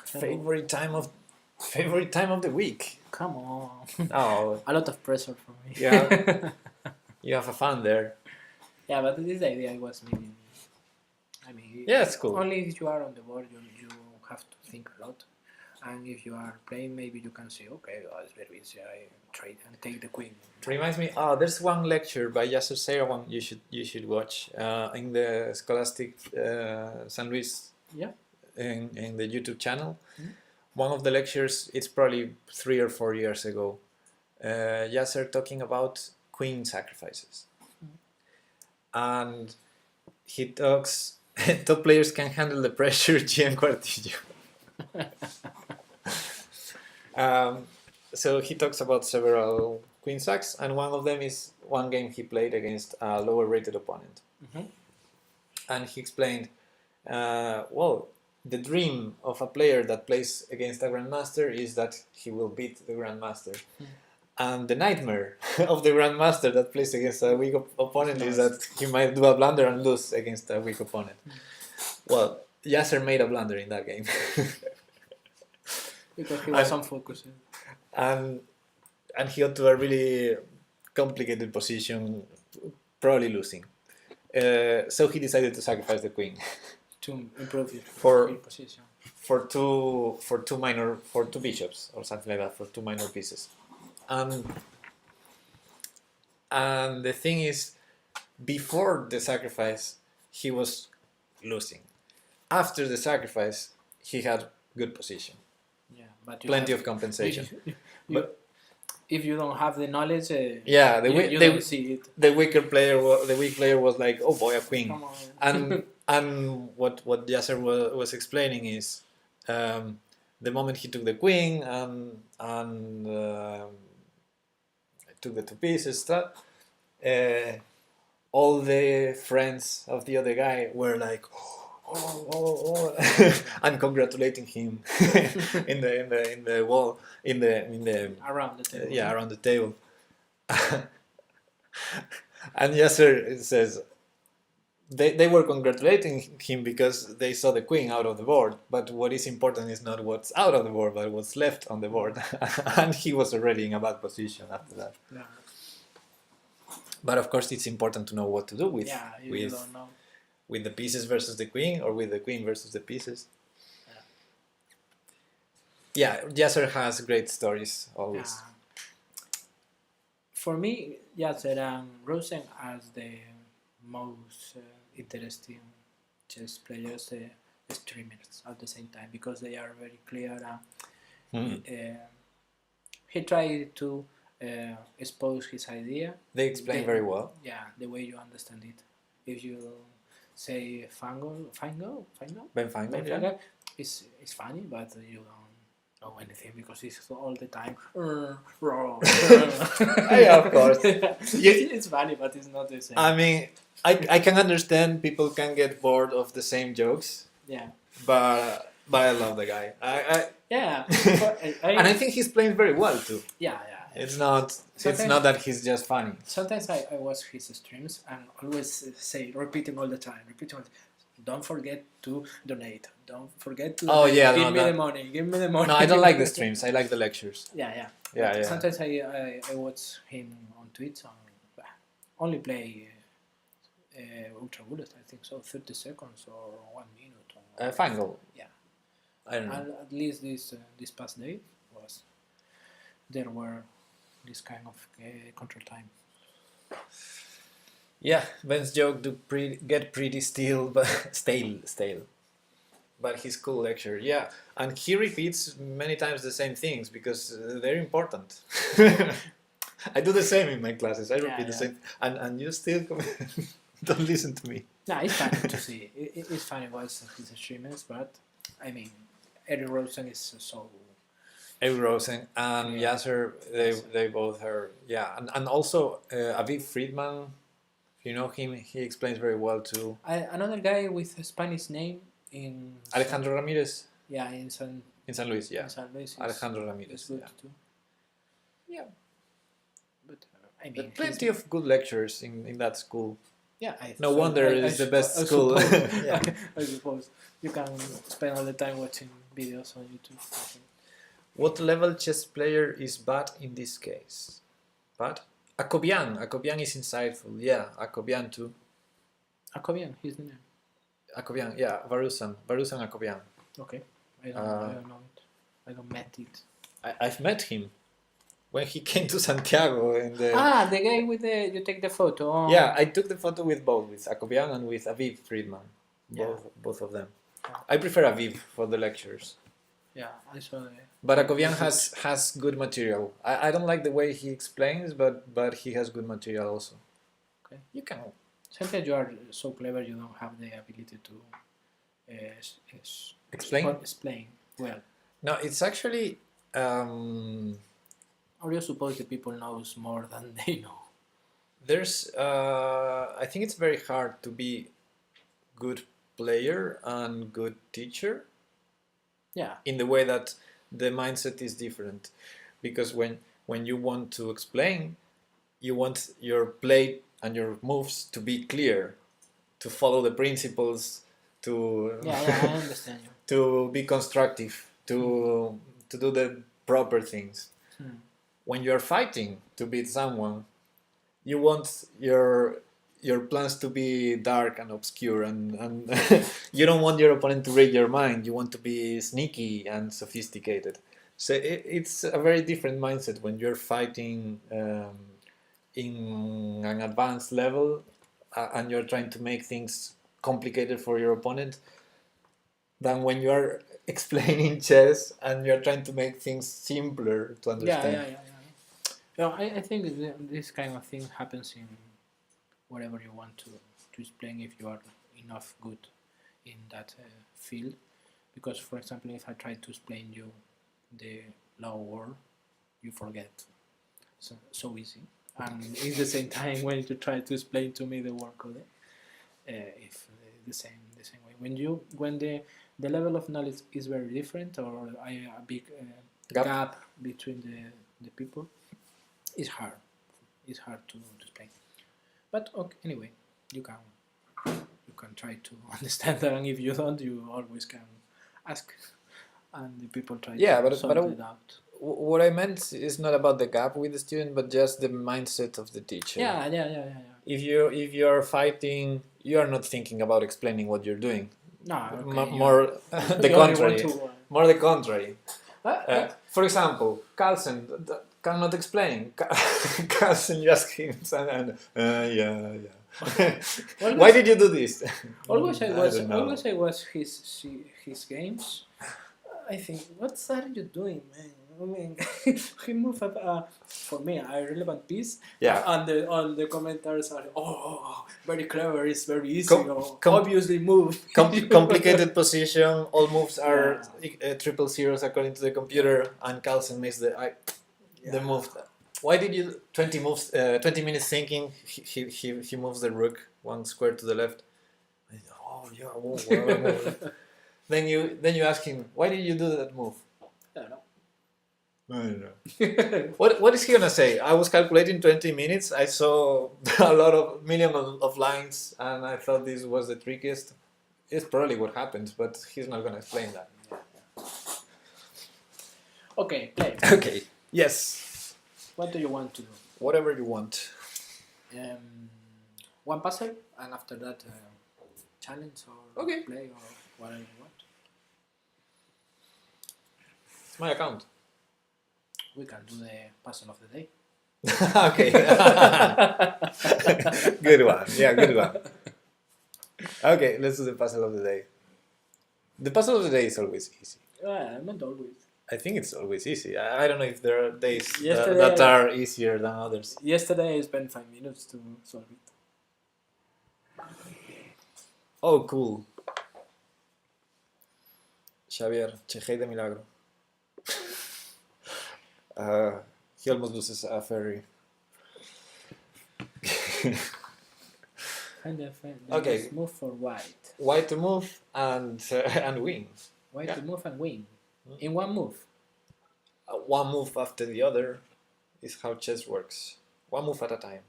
Favorite time of the week. Come on. Oh, A lot of pressure for me. yeah. You have a fan there. Yeah, but this idea I was meaning. I mean, Yeah, it's cool. Only if you are on the board, you have to think a lot. And if you are playing, maybe you can say, okay, it's very easy. I trade and take the queen. It reminds me. Oh, there's one lecture by Yasser Seirawan you should watch in the Scholastic San Luis. Yeah. In the YouTube channel. One of the lectures, it's probably 3 or 4 years ago. Yasser talking about queen sacrifices, and he talks. Top players can handle the pressure. G and kuartillo. So he talks about several queen sacks, and one of them is one game he played against a lower rated opponent. And he explained, well, the dream of a player that plays against a grandmaster is that he will beat the grandmaster. And the nightmare of the grandmaster that plays against a weak opponent is that he might do a blunder and lose against a weak opponent. Well, Yasser made a blunder in that game. Because he was unfocused. And he got to a really complicated position, probably losing. So he decided to sacrifice the queen. To improve his position. For two bishops or something like that, for 2 minor pieces. And the thing is, before the sacrifice, he was losing. After the sacrifice, he had good position. Yeah, but plenty of compensation. if you don't have the knowledge, Yeah, you don't see it. the weak player was like, oh boy, a queen. Come on. And what Yasser was explaining is the moment he took the queen and took the two pieces stuff, all the friends of the other guy were like, and congratulating him in the wall in the Around the table. yeah, around the table. And Yasser says they were congratulating him because they saw the queen out of the board, but what is important is not what's out of the board but what's left on the board. And he was already in a bad position after that. Yeah. But of course it's important to know what to do with you don't know. with the pieces versus the queen, or with the queen versus the pieces. Yeah, Yasser has great stories always. For me, Yasser and Rosen are the most interesting chess players, streamers at the same time, because they are very clear. He tried to expose his idea. They explain very well. Yeah, the way you understand it. If you say Fango, Ben Fango, yeah. It's funny, but you don't know anything because it's all the time. Yeah, of course. It's funny, but it's not the same. I mean, I can understand people can get bored of the same jokes. Yeah. But I love the guy. Yeah. And I think he's playing very well too. Yeah. It's not that he's just funny. Sometimes I watch his streams and always repeating all the time. Don't forget to donate. Don't forget to give me the money. Give me the money. No, I don't like the streams. I like the lectures. Yeah. Sometimes I watch him on Twitch. Only play Ultra Bullet, I think so, 30 seconds or 1 minute. Fango. Yeah. I don't know. And at least this past day there were this kind of control time. Yeah, Ben's joke do get pretty stale, but his cool lecture, yeah, and he repeats many times the same things because they're important. I do the same in my classes. I repeat the same, and you still don't listen to me. No, it's funny to see. It's funny watching his streamers, but I mean, Eddie Rosen is so. Eddie Rosen and Yasser, they both are, and also Aviv Friedman. You know him, he explains very well too. Another guy with a Spanish name in... Alejandro Ramirez. Yeah, in San Luis, yeah. In San Luis. Alejandro Ramirez. Good too. Yeah. But, I mean... Plenty of good lectures in that school. Yeah. No wonder it's the best school. I suppose. You can spend all the time watching videos on YouTube. What level chess player is bad in this case? Bad? Akobian is insightful. Yeah, Akobian too. Akobian, his name. Akobian, yeah, Varusan Akobian. Okay, I don't know it. I don't met it. I've met him when he came to Santiago. The guy with you take the photo. Oh. Yeah, I took the photo with both, with Akobian and with Aviv Friedman. Both of them. Yeah. I prefer Aviv for the lectures. Yeah, I saw that. But Akobian has good material. I don't like the way he explains, but he has good material also. Okay. You can. Sometimes you are so clever you don't have the ability to explain well. No, it's actually. Or you suppose the people knows more than they know. There's. I think it's very hard to be good player and good teacher. Yeah. In the way that the mindset is different, because when you want to explain, you want your play and your moves to be clear, to follow the principles, to I understand you. To be constructive, to do the proper things. When you are fighting to beat someone, you want your plans to be dark and obscure, and you don't want your opponent to read your mind. You want to be sneaky and sophisticated. So it's a very different mindset when you're fighting in an advanced level and you're trying to make things complicated for your opponent than when you are explaining chess and you're trying to make things simpler to understand. Yeah. Yeah, I think this kind of thing happens in whatever you want to explain if you are enough good in that field. Because, for example, if I try to explain you the law word, you forget. So easy. And in the same time, when you try to explain to me the word code, if the same way. When the level of knowledge is very different or a big gap between the people, it's hard. It's hard to explain. But okay, anyway, you can try to understand that, and if you don't, you always can ask, and the people try to solve it out. What I meant is not about the gap with the student, but just the mindset of the teacher. Yeah. If you're fighting, you are not thinking about explaining what you're doing. No, more the contrary. More the contrary. For example, Carlsen cannot explain. Carlsen just hits and yeah. Why did you do this? Always I watch his games. I think, what are you doing, man? I mean, he moved up for me a relevant piece. Yeah. And all the commentaries are, very clever. It's very easy. Obviously move. Complicated position. All moves are triple zeros according to the computer, and Carlsen makes the move. Why did you 20 moves? 20 minutes thinking. He moves the rook one square to the left. Oh yeah. Then you ask him, why did you do that move? I don't know. I don't know. What is he gonna say? I was calculating 20 minutes. I saw a lot of million of lines, and I thought this was the trickiest. It's probably what happens, but he's not gonna explain that. Okay, play. Okay. Yes. What do you want to do? Whatever you want. One puzzle, and after that, challenge or play or whatever you want. It's my account. We can do the puzzle of the day. Okay. Good one. Yeah, good one. Okay, let's do the puzzle of the day. The puzzle of the day is always easy. Not always. I think it's always easy. I don't know if there are days that are easier than others. Yesterday I spent 5 minutes to solve it. Oh, cool. Xavier, Chejei de Milagro. He almost loses a ferry. Okay. Move for white. White to move and win. White to move and win. In one move. One move after the other is how chess works. One move at a time.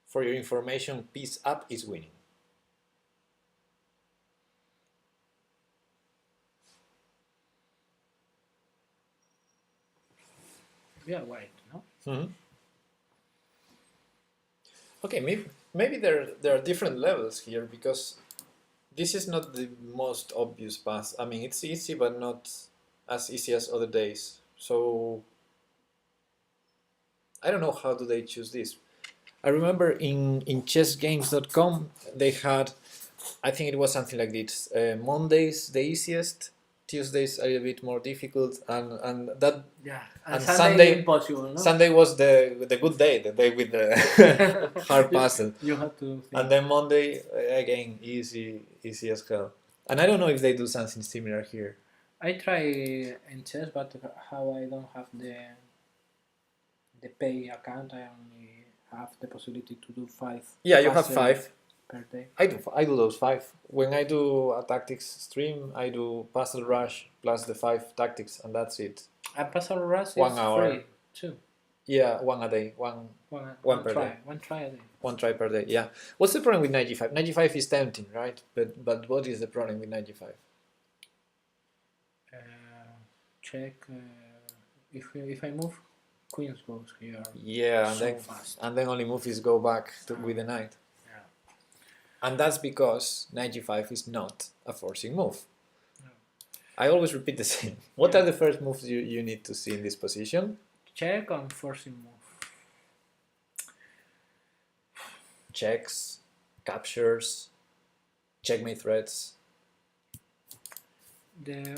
For your information, piece up is winning. We are white, no? Mm-hmm. Okay, maybe there are different levels here, because this is not the most obvious path. I mean, it's easy, but not as easy as other days. So I don't know how do they choose this. I remember in chessgames.com they had, I think it was something like this: Mondays the easiest, Tuesdays a little bit more difficult, and that and Sunday impossible. No? Sunday was the good day, the day with the hard puzzle. You have to think. And then Monday again easy as hell. And I don't know if they do something similar here. I try in chess, but how I don't have the pay account, I only have the possibility to do 5. Yeah, you have 5 per day. I do those 5. When I do a tactics stream, I do Puzzle Rush plus the 5 tactics, and that's it. And Puzzle Rush is 1 hour. free too. Yeah, 1 a day. One per try. day. 1 try a day. 1 try per day. Yeah. What's the problem with 95? 95 is tempting, right? But what is the problem with 95? Check. If I move, queens goes here. Yeah, and so then fast. And then only movies go back with the knight. Yeah. And that's because 95 is not a forcing move. No. I always repeat the same. What are the first moves you need to see in this position? Check on forcing move. Checks, captures, checkmate threats.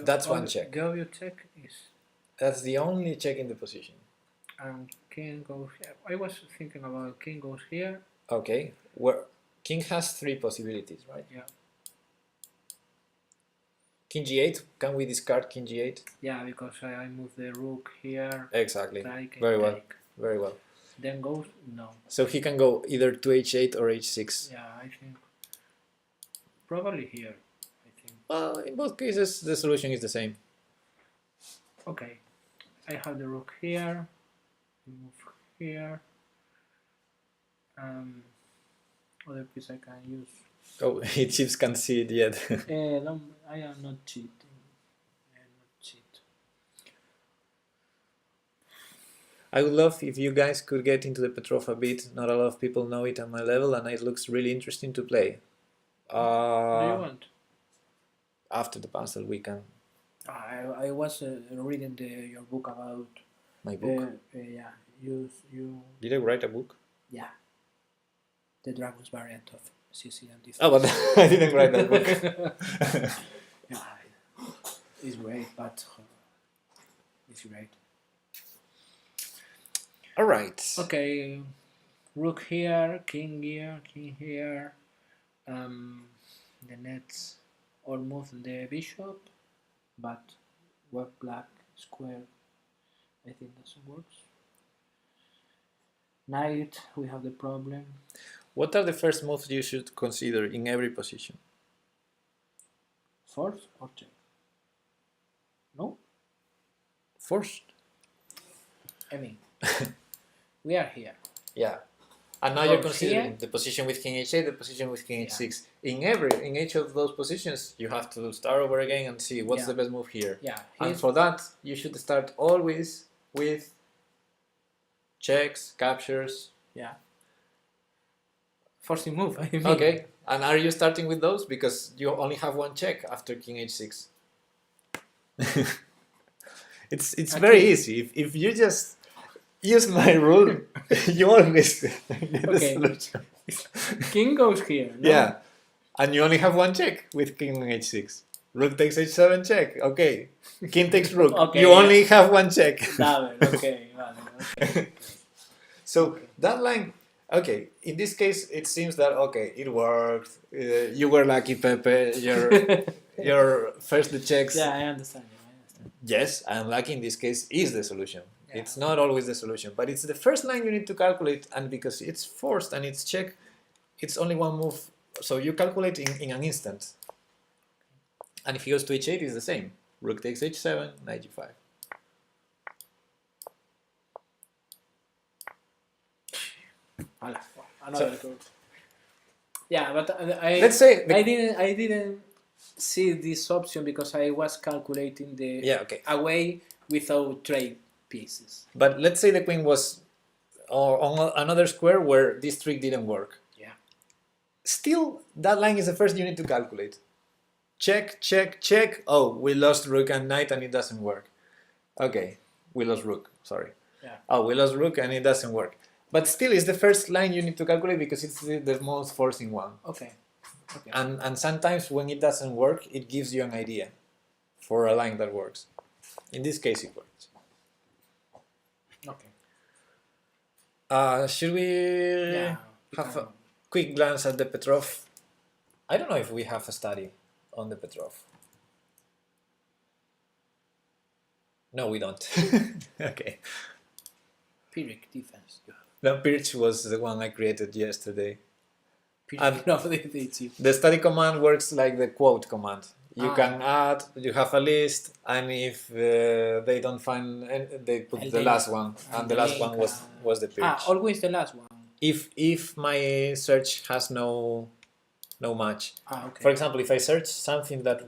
That's one check. The obvious check is That's the only check in the position. king goes here. I was thinking about king goes here. Okay, where king has 3 possibilities, right? Yeah. King g8, can we discard king g8? Yeah, because I move the rook here. Exactly. Take, Very well. take. Very well. Then goes no. So he can go either to h8 or h6. Yeah, I think probably here. I think. Well, in both cases, the solution is the same. Okay, I have the rook here. Move here. Other piece I can use. Oh, chips can't see it yet. I am not cheating. I am not cheat. I would love if you guys could get into the Petrov a bit. Not a lot of people know it at my level, and it looks really interesting to play. Do you want? After the puzzle, we can. I was reading your book about. My book? Yeah, you. Did I write a book? Yeah. The Dragon's variant of CC and defense. Oh, but I didn't write that book. Yeah, it's great, but it's great. All right. Okay, rook here, king here. The nets all move the bishop, but what black square I think doesn't work. Knight, we have the problem. What are the first moves you should consider in every position? Force or check? No? First. I mean, we are here. Yeah. And now From you're considering here? the position with king h8, the position with king h6. In each of those positions, you have to start over again and see what's the best move here. Yeah. And for that, you should start always with checks, captures. Yeah. Forcing move, I mean. Okay. And are you starting with those? Because you only have one check after king h6. It's very easy. If you just use my rule, you always get the solution. King goes here. No? Yeah. And you only have one check with king h6. Rook takes h7 check. Okay. King takes rook. Okay, you only have one check. Okay. So that line, okay, in this case, it seems that, okay, it worked. You were lucky, Pepe. Your first the checks. Yeah, I understand. Yes, and lucky in this case is the solution. Yeah. It's not always the solution, but it's the first line you need to calculate, and because it's forced and it's check, it's only one move. So you calculate in an instant. And if he goes to h8, it's the same. Rook takes h7, knight g5. Another goal. Yeah, but Let's say I didn't see this option because I was calculating the away without trade pieces. But let's say the queen was on another square where this trick didn't work. Yeah. Still, that line is the first you need to calculate. Check, check, check. Oh, we lost rook and knight and it doesn't work. Okay, we lost rook. Sorry. Yeah. Oh, we lost rook and it doesn't work. But still, it's the first line you need to calculate because it's the most forcing one. Okay. And sometimes when it doesn't work, it gives you an idea for a line that works. In this case, it works. Okay. Should we have a quick glance at the Petrov? I don't know if we have a study on the Petrov. No, we don't. Okay. Pyrrhic defense. No, Pirch was the one I created yesterday. The The study command works like the quote command. You can add, you have a list, and if they don't find, they put the last one, and the last one was the Pirch. Always the last one. If my search has no match. Okay. For example, if I search something that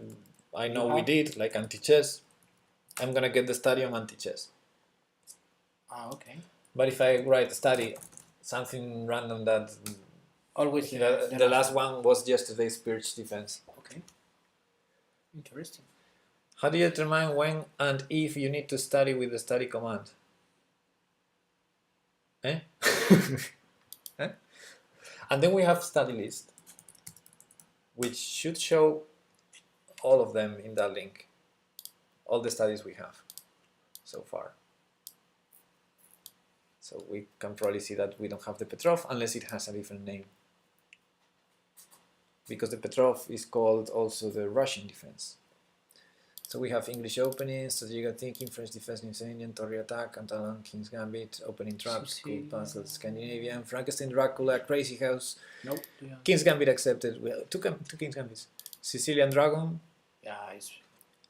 I know we did, like anti-chess, I'm gonna get the study on anti-chess. Okay. But if I write a study, something random that always the last one was yesterday's Pirch defense. Okay. Interesting. How do you determine when and if you need to study with the study command? Eh? Eh? And then we have study list. which should show all of them in that link, all the studies we have so far. So we can probably see that we don't have the Petrov unless it has a different name, because the Petrov is called also the Russian defense. So we have English opening, strategical thinking, French defense, New Zealand, Tory attack, Catalan, King's Gambit, opening traps, cool puzzles, Scandinavian, Frankenstein, Dracula, Crazy House, Nope. Yeah. King's Gambit accepted. Well, two King's Gambits. Sicilian Dragon, Yeah,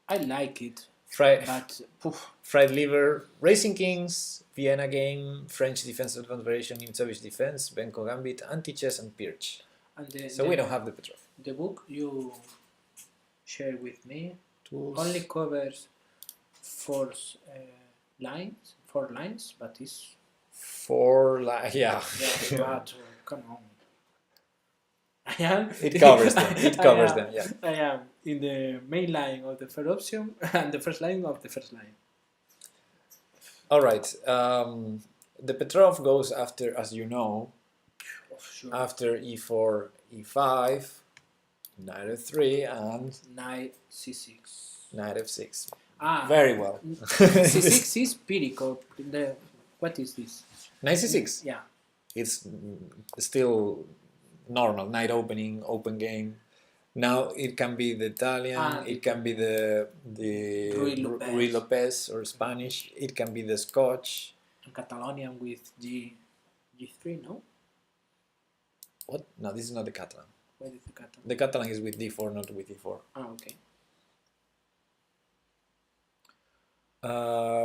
I like it, Fried but Liver, Racing Kings, Vienna Game, French Defense Advanced Variation, in Soviet Defense, Benko Gambit, Anti-Chess, and Pirch. and So we don't have the Petrov. The book you share with me Tools. only covers four lines, but it's Yeah. but come on. I am. It covers them. It covers them. Yeah. I am in the main line of the first option and the first line of the first line. All right. The Petrov goes after, as you know, Sure. after e4, e5, knight f3, and Knight c6. knight f6. Ah, Very well. c6 is Pirikop. What is this? Knight c6. Yeah. It's still normal. Knight opening, open game. Now it can be the Italian, it can be the Rui Lopez or Spanish, it can be the Scotch. Catalonian with G3, no? What? No, this is not the Catalan. What is the Catalan? The Catalan is with d4, not with e4. Ah, okay.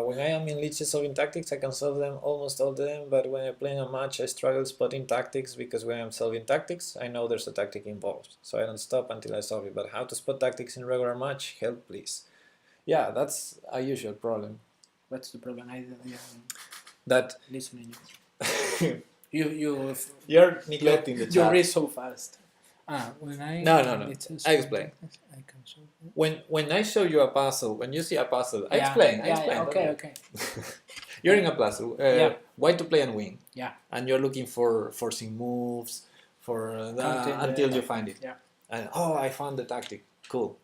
When I am in Lichess solving tactics, I can solve them, almost all of them, but when I'm playing a match, I struggle spotting tactics, because when I'm solving tactics, I know there's a tactic involved, so I don't stop until I solve it. But how to spot tactics in a regular match? Help, please. Yeah, that's a usual problem. What's the problem? I am That listening. You're neglecting the chat. You read so fast. When I No. I explain. I can solve it. When I show you a puzzle, when you see a puzzle, I explain. Okay. You're in a puzzle. Why to play and win. Yeah. And you're looking for forcing moves, for that, until you find it. Yeah. And I found the tactic. Cool.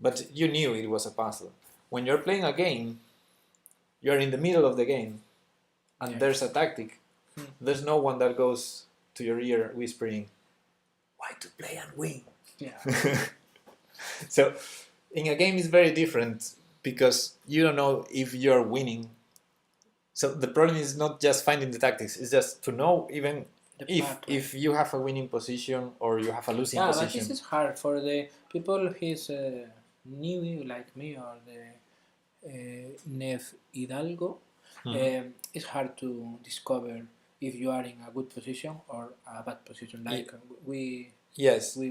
But you knew it was a puzzle. When you're playing a game, you're in the middle of the game, and there's a tactic. There's no one that goes to your ear whispering, "Why to play and win?" Yeah. So, in a game, it's very different because you don't know if you're winning. So the problem is not just finding the tactics; it's just to know even if you have a winning position or you have a losing position. But this is hard for the people who's new like me or the Nef Hidalgo. It's hard to discover if you are in a good position or a bad position. Like we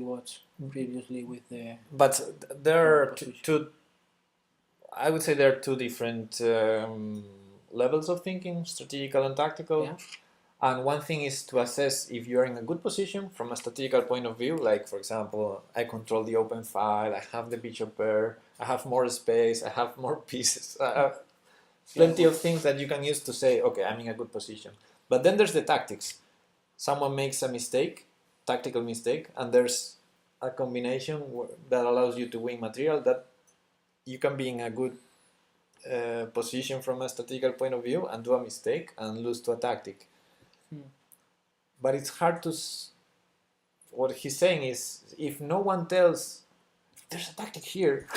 watched previously with the. But there are two. I would say there are two different levels of thinking: strategical and tactical. Yeah. And one thing is to assess if you're in a good position from a strategical point of view. Like, for example, I control the open file, I have the bishop pair, I have more space, I have more pieces. Plenty of things that you can use to say, okay, I'm in a good position. But then there's the tactics. Someone makes a mistake, tactical mistake, and there's a combination that allows you to win material that you can be in a good position from a strategical point of view and do a mistake and lose to a tactic. But it's hard to. What he's saying is, if no one tells, there's a tactic here,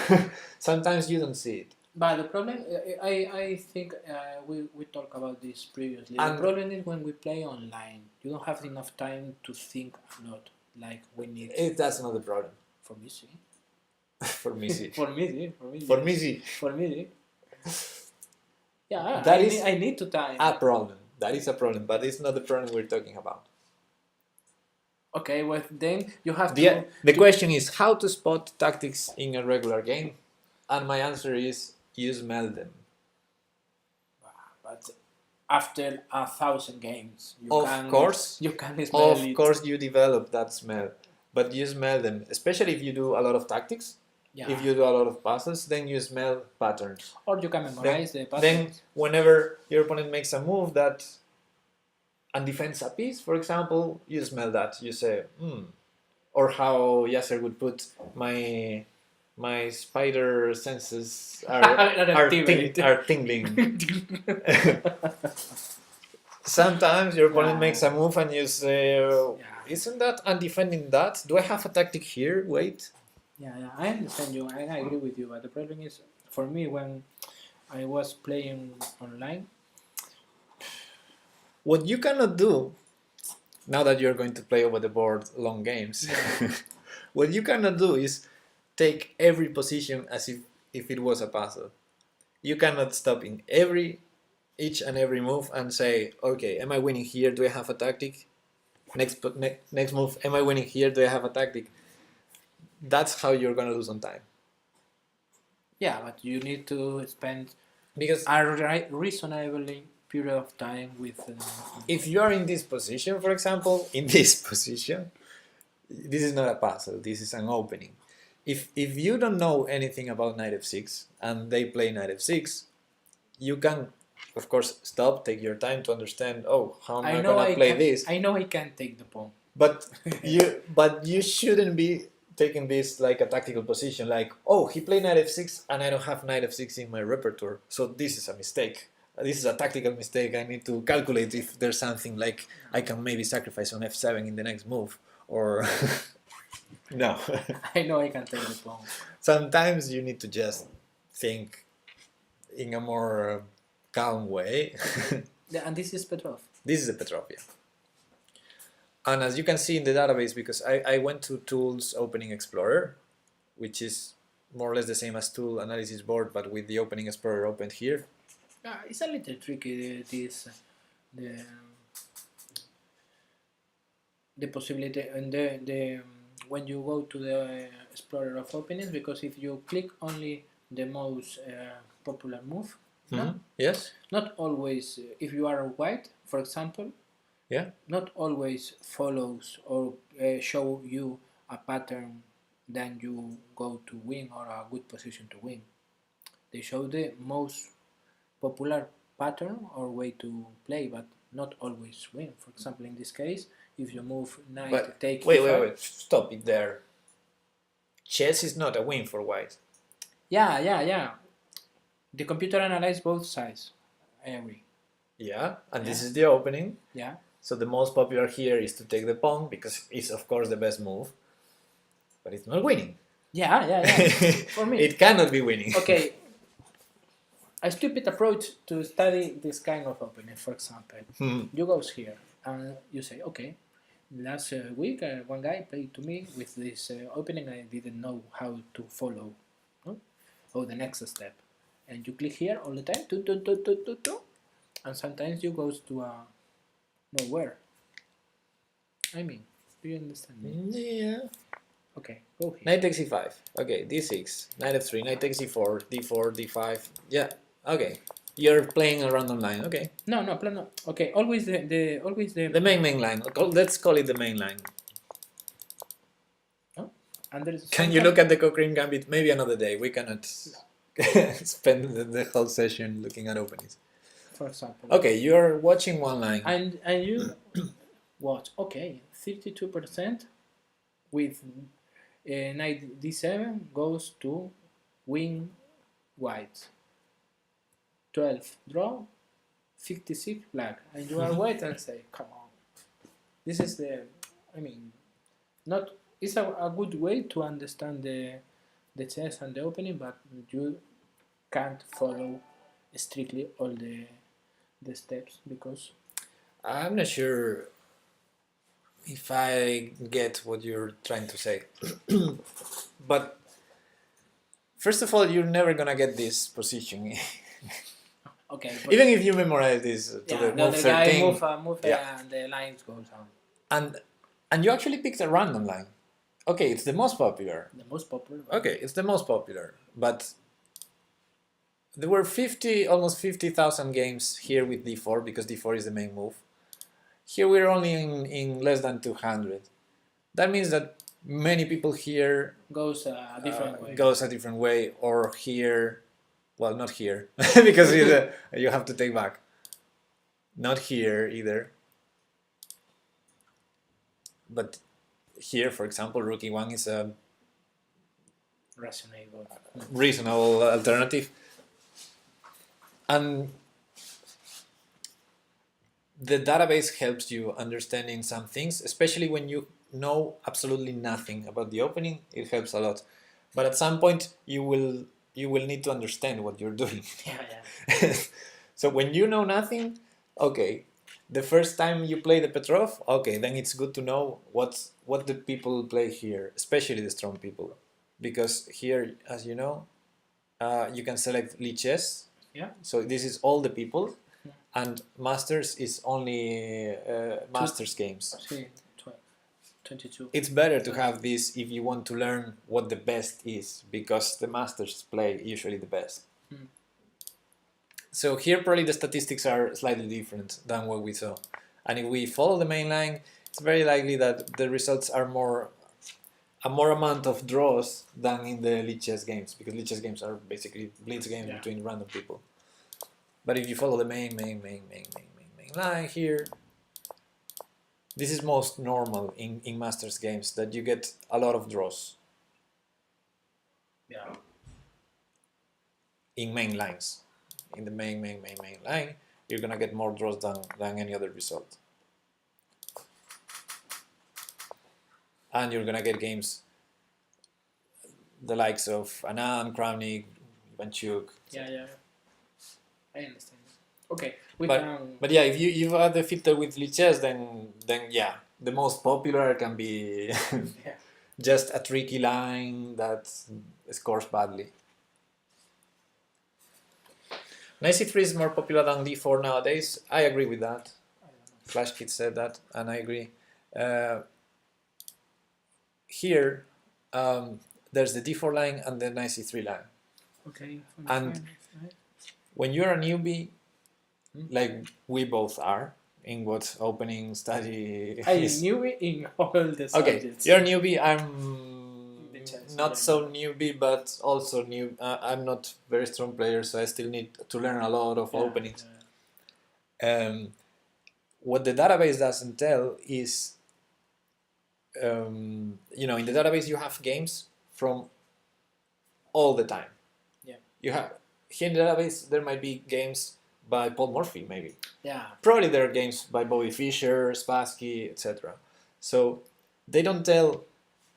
sometimes you don't see it. But the problem, I think we talked about this previously. The problem is when we play online, you don't have enough time to think a lot, like we need. That's not the problem. For me, see. For me, see. For me, see. For me, see. For me, see. Yeah, I need to time. A problem. That is a problem, but it's not the problem we're talking about. Okay, well then you have to... The question is how to spot tactics in a regular game, and my answer is you smell them. But after 1,000 games, you can smell it. Of course you develop that smell, but you smell them, especially if you do a lot of tactics. Yeah. If you do a lot of puzzles, then you smell patterns. Or you can memorize the patterns. Then whenever your opponent makes a move and defends a piece, for example, you smell that. You say, or how Yasser would put, my spider senses are tingling. Sometimes your opponent makes a move and you say, isn't that undefending that? Do I have a tactic here? Wait. Yeah, I understand you and I agree with you, but the problem is, for me, when I was playing online, what you cannot do, now that you're going to play over the board long games, what you cannot do is take every position as if it was a puzzle. You cannot stop in each and every move and say, okay, am I winning here? Do I have a tactic? Next move, am I winning here? Do I have a tactic? That's how you're gonna lose on time. Yeah, but you need to spend because a reasonable period of time with. If you are in this position, for example, this is not a puzzle. This is an opening. If you don't know anything about knight f6 and they play knight f6, you can, of course, stop, take your time to understand. Oh, how am I gonna play this? I know I can't take the pawn. But you shouldn't be taking this like a tactical position. Like, oh, he played knight f6 and I don't have knight f6 in my repertoire, so this is a mistake. This is a tactical mistake. I need to calculate if there's something like I can maybe sacrifice on f7 in the next move, or no. I know I can take the pawn. Sometimes you need to just think in a more calm way. And this is Petrov. This is a Petrov, yeah. And as you can see in the database, because I went to Tools Opening Explorer, which is more or less the same as Tool Analysis Board, but with the Opening Explorer opened here. It's a little tricky, the possibility and the when you go to the Explorer of Openings, because if you click only the most popular move, yes, not always, if you are white, for example, not always follows or show you a pattern then you go to win or a good position to win. They show the most popular pattern or way to play, but not always win. For example, in this case, if you move knight, take wait, stop it there. Chess is not a win for white. Yeah. The computer analyzes both sides. I agree. Yeah, and this is the opening. Yeah. So the most popular here is to take the pawn because it's of course the best move, but it's not winning. Yeah. For me, it cannot be winning. Okay. A stupid approach to study this kind of opening, for example, you go here and you say, okay, last week one guy played to me with this opening. I didn't know how to follow, or the next step, and you click here all the time, and sometimes you go to nowhere. I mean, do you understand me? Yeah. Okay, go here. Knight takes e5. Okay, d6, knight f3, knight takes e4, d4, d5. Yeah. Okay, you're playing a random line. Okay. No. Okay, always the main line. Let's call it the main line. Oh, and can you look at the Cochrane Gambit? Maybe another day. We cannot spend the whole session looking at openings. For example. Okay, you're watching one line. And you watch. Okay, 32% with knight d7 goes to win white. 12 draw, 56 black, and you are white and say, come on. This is it's a good way to understand the chess and the opening, but you can't follow strictly all the steps because I'm not sure if I get what you're trying to say. But first of all, you're never gonna get this position. Okay. Even if you memorize this to the move 13, move and the lines goes on. And you actually picked a random line. Okay, it's the most popular. The most popular. Okay, it's the most popular, but there were almost 50,000 games here with d4 because d4 is the main move. Here we're only in less than 200. That means that many people here goes a different way, or here, well, not here because you have to take back. Not here either. But here, for example, rook e1 is a Reasonable. reasonable alternative. And the database helps you understanding some things, especially when you know absolutely nothing about the opening. It helps a lot, but at some point you will need to understand what you're doing. Yeah. So when you know nothing, okay, the first time you play the Petrov, okay, then it's good to know what the people play here, especially the strong people, because here, as you know, you can select lichess. Yeah. So this is all the people, and masters is only masters games. See, 22. It's better to have this if you want to learn what the best is, because the masters play usually the best. So here probably the statistics are slightly different than what we saw. And if we follow the main line, it's very likely that the results are a more amount of draws than in the lichess games, because lichess games are basically blitz games between random people. But if you follow the main line here, this is most normal in masters games, that you get a lot of draws. Yeah. In main lines. In the main line, you're gonna get more draws than any other result. And you're gonna get games the likes of Anand, Kramnik, Ivanchuk. Yeah. I understand. Okay. But yeah, if you add the filter with lichess, then yeah, the most popular can be just a tricky line that scores badly. Knight c3 is more popular than d4 nowadays. I agree with that. Flash Kid said that, and I agree. Here, there's the d4 line and the knight c3 line. Okay. And when you're a newbie, like we both are, in what opening study is. I newbie in all the subjects. Okay, you're a newbie. I'm not so newbie, but also new. I'm not very strong player, so I still need to learn a lot of openings. What the database doesn't tell is, in the database you have games from all the time. Yeah. You have here in the database there might be games by Paul Morphy, maybe. Yeah. Probably there are games by Bobby Fischer, Spassky, etc. So they don't tell.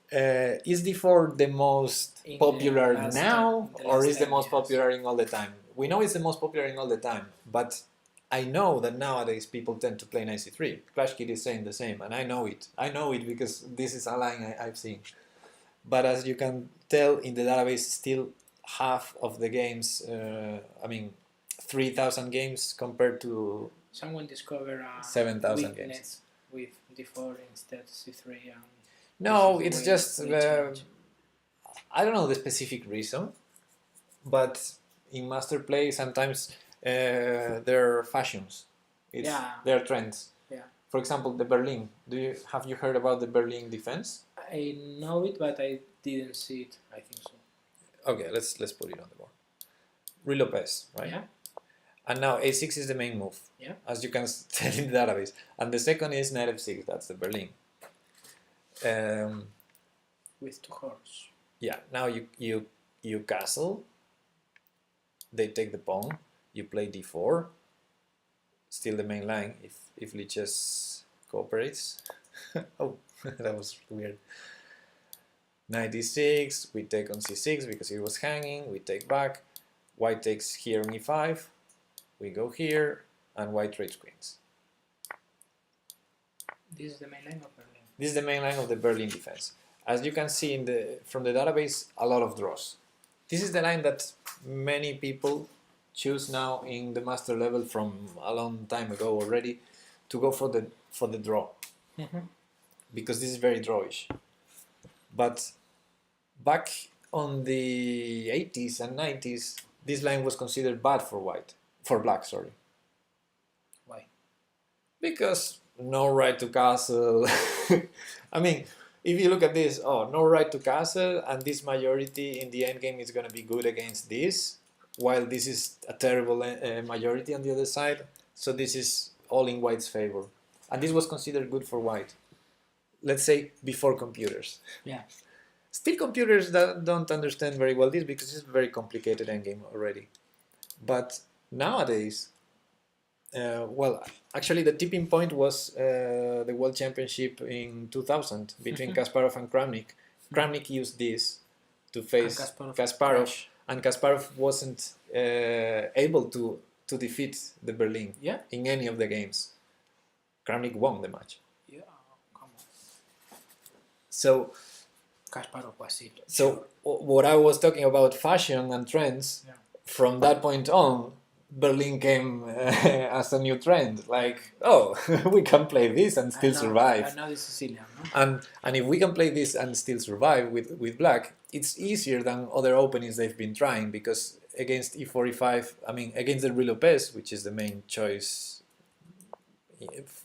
Is d4 the most popular now, or is the most popular in all the time? We know it's the most popular in all the time, but I know that nowadays people tend to play knight c3. Clash Kid is saying the same, and I know it. I know it because this is a line I've seen. But as you can tell, in the database, still half of the games, 3,000 games compared to someone discovered 7,000 games with d4 instead c3. No, it's just I don't know the specific reason, but in master play sometimes there are fashions. There are trends. Yeah. For example, the Berlin. Have you heard about the Berlin defense? I know it, but I didn't see it. I think so. Okay, let's put it on the board. Rui Lopez, right? Yeah. And now a6 is the main move. Yeah. As you can tell in the database, and the second is knight f6. That's the Berlin. With two horses. Yeah. Now you castle. They take the pawn. You play d4. Still the main line if lichess cooperates. Oh, that was weird. Knight d6. We take on c6 because it was hanging. We take back. White takes here on e5. We go here, and white trades queens. This is the main line of Berlin. This is the main line of the Berlin defense. As you can see from the database, a lot of draws. This is the line that many people choose now in the master level from a long time ago already to go for the draw. Because this is very drawish. But back on the 80s and 90s, this line was considered bad for black, sorry. Why? Because no right to castle. I mean, if you look at this, no right to castle, and this majority in the endgame is going to be good against this, while this is a terrible majority on the other side. So this is all in white's favor. And this was considered good for white. let's say, before computers. Yeah. Still, computers don't understand very well this because it's a very complicated endgame already. But nowadays, well, actually, the tipping point was the World Championship in 2000 between Kasparov and Kramnik. Kramnik used this to face Kasparov, and Kasparov wasn't able to defeat the Berlin in any of the games. Kramnik won the match. Yeah, come on. So Kasparov was it. So what I was talking about fashion and trends, from that point on, Berlin came as a new trend. Like, oh, we can play this and still survive. I know this is Sicilian, no? And if we can play this and still survive with black, it's easier than other openings they've been trying, because against E45, I mean, against the Rui Lopez, which is the main choice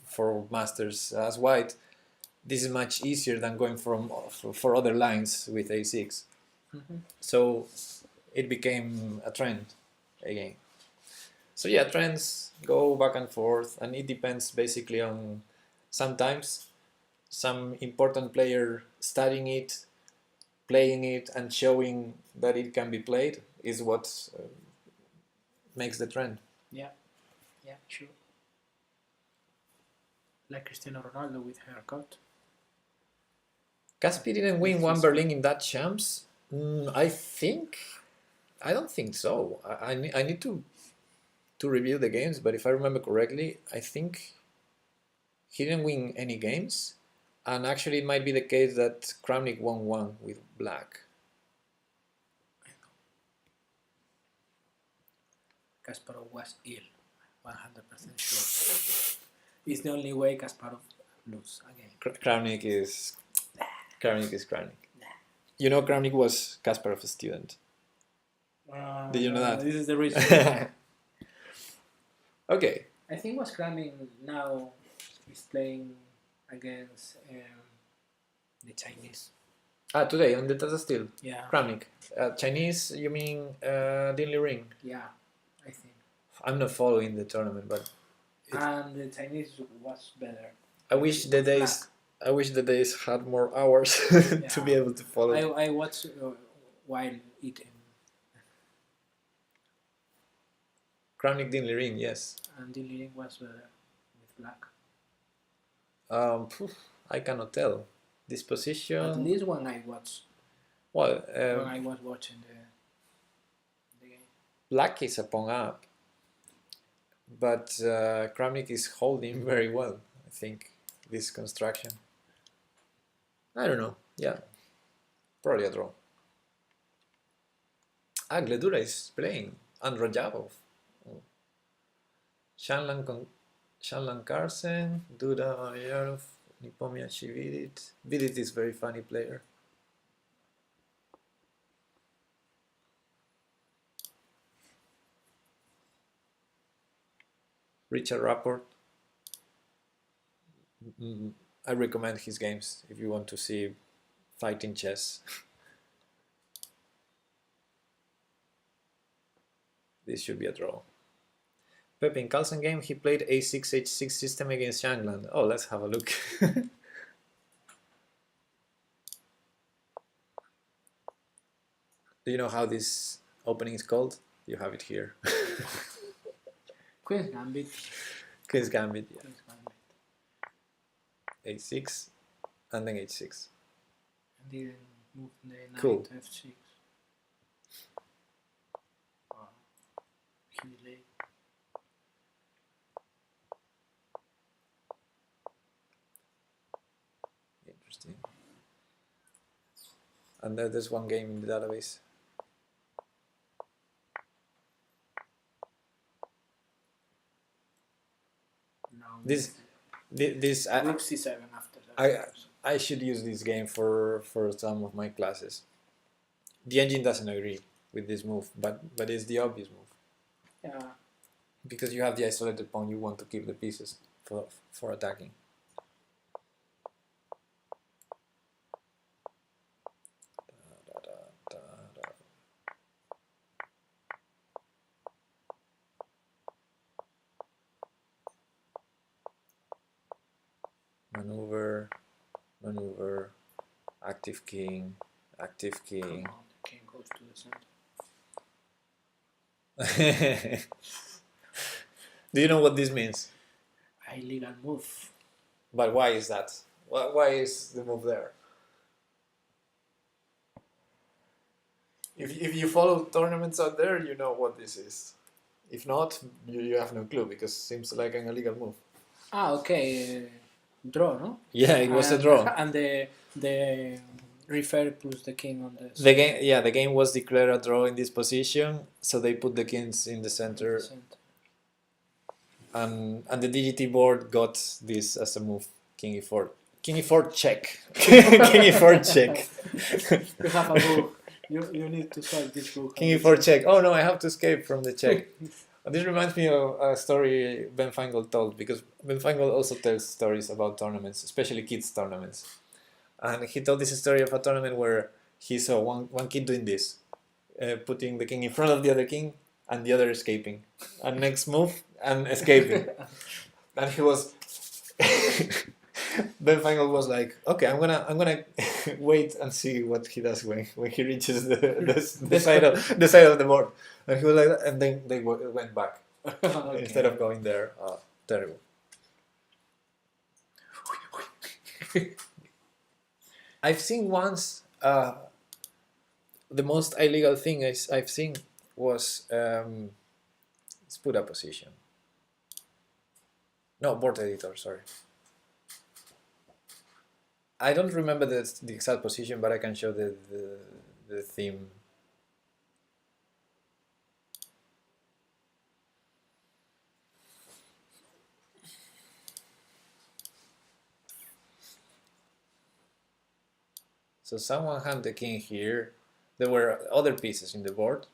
for masters as white, this is much easier than going for other lines with A6. So it became a trend again. So yeah, trends go back and forth, and it depends basically on sometimes some important player studying it, playing it, and showing that it can be played is what makes the trend. Yeah, sure. Like Cristiano Ronaldo with haircut. Kaspi didn't win one Berlin in that champs. I don't think so. I need to review the games, but if I remember correctly, I think he didn't win any games, and actually it might be the case that Kramnik won one with black. Kasparov was ill, 100% sure. It's the only way Kasparov lose again. Kramnik is Kramnik. You know, Kramnik was Kasparov's student. Did you know that? This is the reason. Okay. I think was Kramnik now is playing against the Chinese. Today on the Tata Steel. Yeah. Kramnik. Chinese, you mean Dinley Ring? Yeah, I think. I'm not following the tournament, but. And the Chinese was better. I wish the days had more hours to be able to follow. I watched while eating. Kramnik Dinley Ring, yes. And Dinley Ring was better with black. I cannot tell. This position. At least when I watched. Well, when I was watching the game. Black is a pawn up, but Kramnik is holding very well, I think, this construction. I don't know. Yeah, probably a draw. Gledura is playing, and Rajabov. Shanlan Carlsen, Duda Maryarov, Nepomniachtchi Vidit. Vidit is a very funny player. Richard Rapport. I recommend his games if you want to see fighting chess. This should be a draw. Pepe, in Carlsen game, he played A6, H6 system against Yangland. Oh, let's have a look. Do you know how this opening is called? You have it here. Queen's Gambit. Queen's Gambit, yeah. A6 and then H6. And then move the knight Cool. to F6. Huge late. Interesting. And there's one game in the database. No, This Rook C7 after that. I should use this game for some of my classes. The engine doesn't agree with this move, but it's the obvious move. Yeah. Because you have the isolated pawn, you want to keep the pieces for attacking. Maneuver, maneuver, active king, active king. Come on, the king goes to the center. Do you know what this means? Illegal move. But why is that? Why is the move there? If you follow tournaments out there, you know what this is. If not, you have no clue because it seems like an illegal move. Okay. Draw, no? Yeah, it was a draw. And the referee puts the king on the The game was declared a draw in this position, so they put the kings in the center. And the DGT board got this as a move, king e4. King e4 check. King e4 check. You have a book. You need to solve this book. King e4 check. Oh no, I have to escape from the check. This reminds me of a story Ben Feingold told, because Ben Feingold also tells stories about tournaments, especially kids tournaments. And he told this story of a tournament where he saw one kid doing this, putting the king in front of the other king and the other escaping. And next move, and escaping. And he was... Ben Feingold was like, okay, I'm gonna wait and see what he does when he reaches the side of the board. And he was like, and then they went back instead of going there. Terrible. I've seen once. The most illegal thing I've seen was let's put a position. No, board editor. Sorry. I don't remember the exact position, but I can show the theme. So someone had the king here. There were other pieces in the board.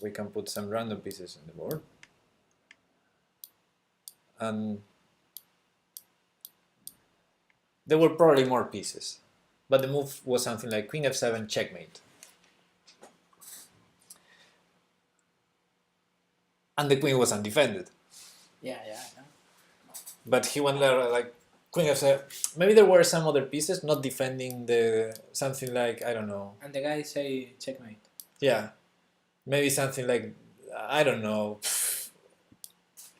We can put some random pieces in the board. And there were probably more pieces, but the move was something like queen f7 checkmate. And the queen was undefended. Yeah. But he went there like queen f7. Maybe there were some other pieces not defending the something like, I don't know. And the guy say checkmate. Yeah, maybe something like, I don't know.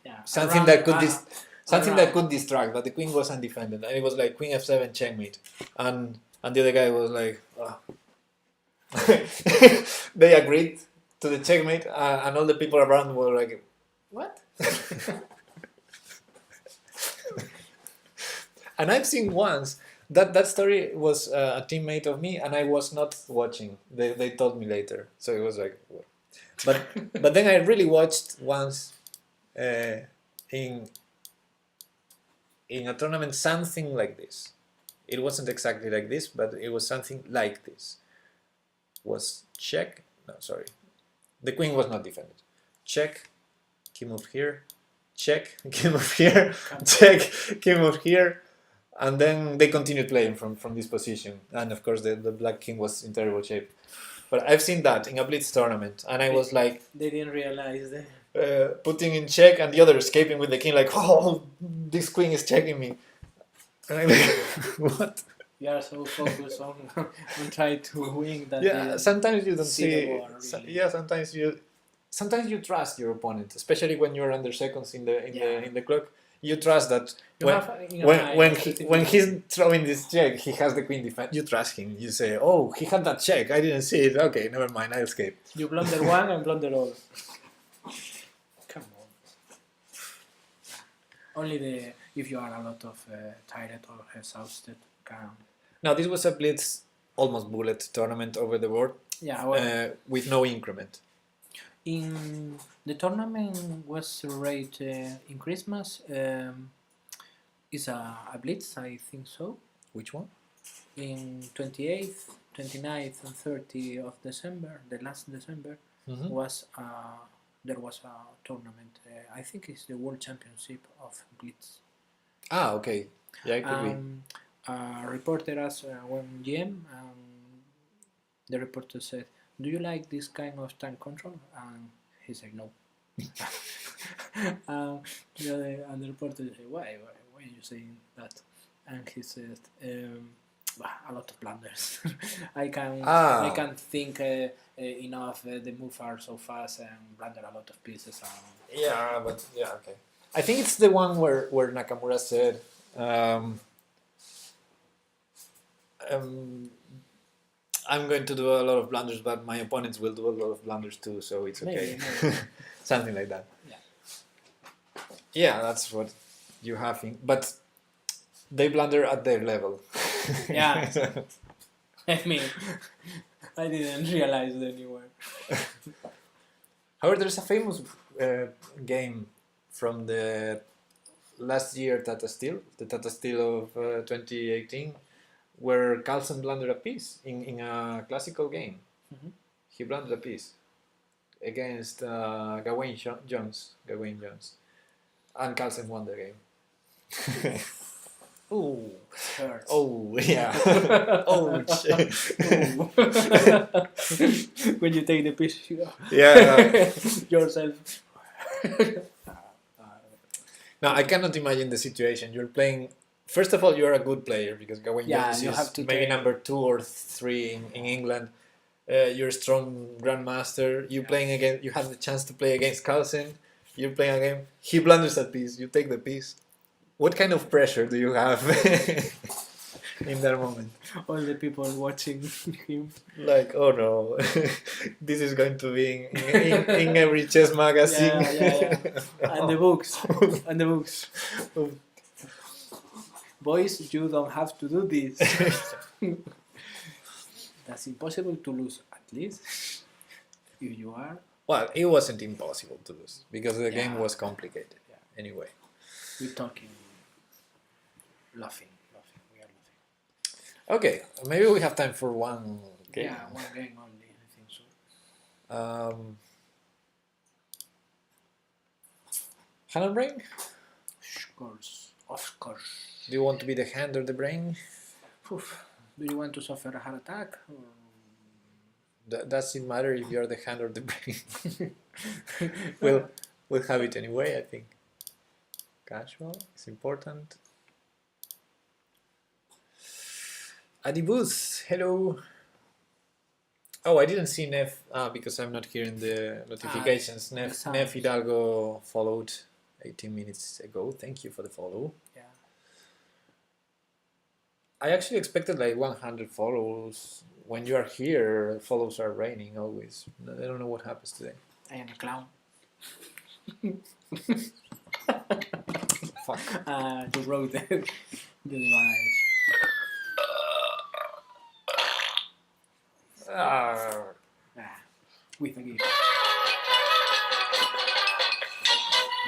Yeah. Something that could distract, but the queen was undefended, and it was like queen f7 checkmate, and the other guy was like, oh. They agreed to the checkmate, and all the people around were like, what? And I've seen once that story was a teammate of me, and I was not watching. They told me later, so it was like, what? But then I really watched once. In a tournament, something like this. It wasn't exactly like this, but it was something like this. Was check. No, sorry. The queen was not defended. Check. King move here. Check. King move here. Check. King move here. And then they continued playing from this position. And of course, the black king was in terrible shape. But I've seen that in a blitz tournament, and I was like, they didn't realize that. Putting in check, and the other escaping with the king, like, oh, this queen is checking me. And I'm like, what? You are so focused on trying to win that. Yeah, sometimes you don't see. War, really. Yeah, sometimes you trust your opponent, especially when you're under seconds in the clock. You trust that when he's throwing this check, he has the queen defend. You trust him. You say, oh, he had that check. I didn't see it. Okay, never mind. I'll escape. You blunder one and blunder all. Come on. Only if you are a lot of tired or exhausted can. Now this was a blitz, almost bullet tournament over the board. Yeah. Well, with no increment. In the tournament was celebrated in Christmas. Is a blitz, I think so. Which one? In 28th, 29th, and 30th of December, the last December, was there was a tournament. I think it's the World Championship of Blitz. Ah, okay. Yeah, it could be. A reporter asked one GM, the reporter said, "Do you like this kind of time control?" And he said, "No." And the reporter said, "Why are you saying that?" And he said, A lot of blunders. I can Ah. I can think enough. The moves are so fast and blunder a lot of pieces. Yeah, but yeah, okay. I think it's the one where Nakamura said, um, I'm going to do a lot of blunders, but my opponents will do a lot of blunders too, so it's okay. Maybe. Something like that. Yeah. Yeah, that's what you have. But they blunder at their level. Yeah. I mean, I didn't realize that you were. However, there's a famous game from the last year Tata Steel, the Tata Steel of 2018, where Carlsen blundered a piece in a classical game. Mhm. He blundered a piece against Gawain Jones, and Carlsen won the game. Ooh, hurts. Oh yeah. Ouch. When you take the piece, you Yeah. yourself. Now I cannot imagine the situation. You're playing. First of all, you're a good player because Gawain Yeah, Jones you is have to maybe take- number 2 or 3 in England. You're a strong grandmaster. You playing against. You have the chance to play against Carlsen. You're playing a game. He blunders that piece. You take the piece. What kind of pressure do you have in that moment? All the people watching him. Like, oh no, this is going to be in every chess magazine. Yeah. And the books. And the books. Boys, you don't have to do this. That's impossible to lose, at least. If you are. Well, it wasn't impossible to lose because the game Yeah. was complicated. Yeah. Anyway. We're talking. Laughing. We are laughing. Okay, maybe we have time for one game. Yeah, one game only, I think so. Hand and brain? Of course. Do you want to be the hand or the brain? Oof. Do you want to suffer a heart attack? Does it matter if you're the hand or the brain? We'll have it anyway, I think. Casual is important. Adibus, hello. Oh, I didn't see Nef because I'm not here in the notifications. Nef Hidalgo followed 18 minutes ago. Thank you for the follow. Yeah. I actually expected like 100 follows. When you are here, follows are raining always. I don't know what happens today. I am a clown. Fuck. You wrote the device. With a gift.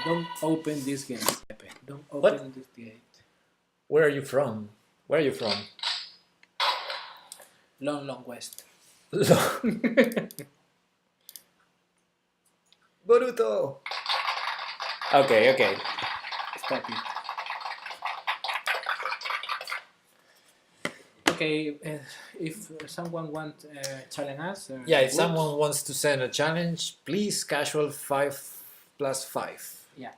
Don't open this gate, Pepe. Don't open this gate. Where are you from? Where are you from? Long west. Boruto! Okay. Stop it. Okay, if someone wants challenge us, Yeah, if groups, someone wants to send a challenge, please casual 5+5. Yeah.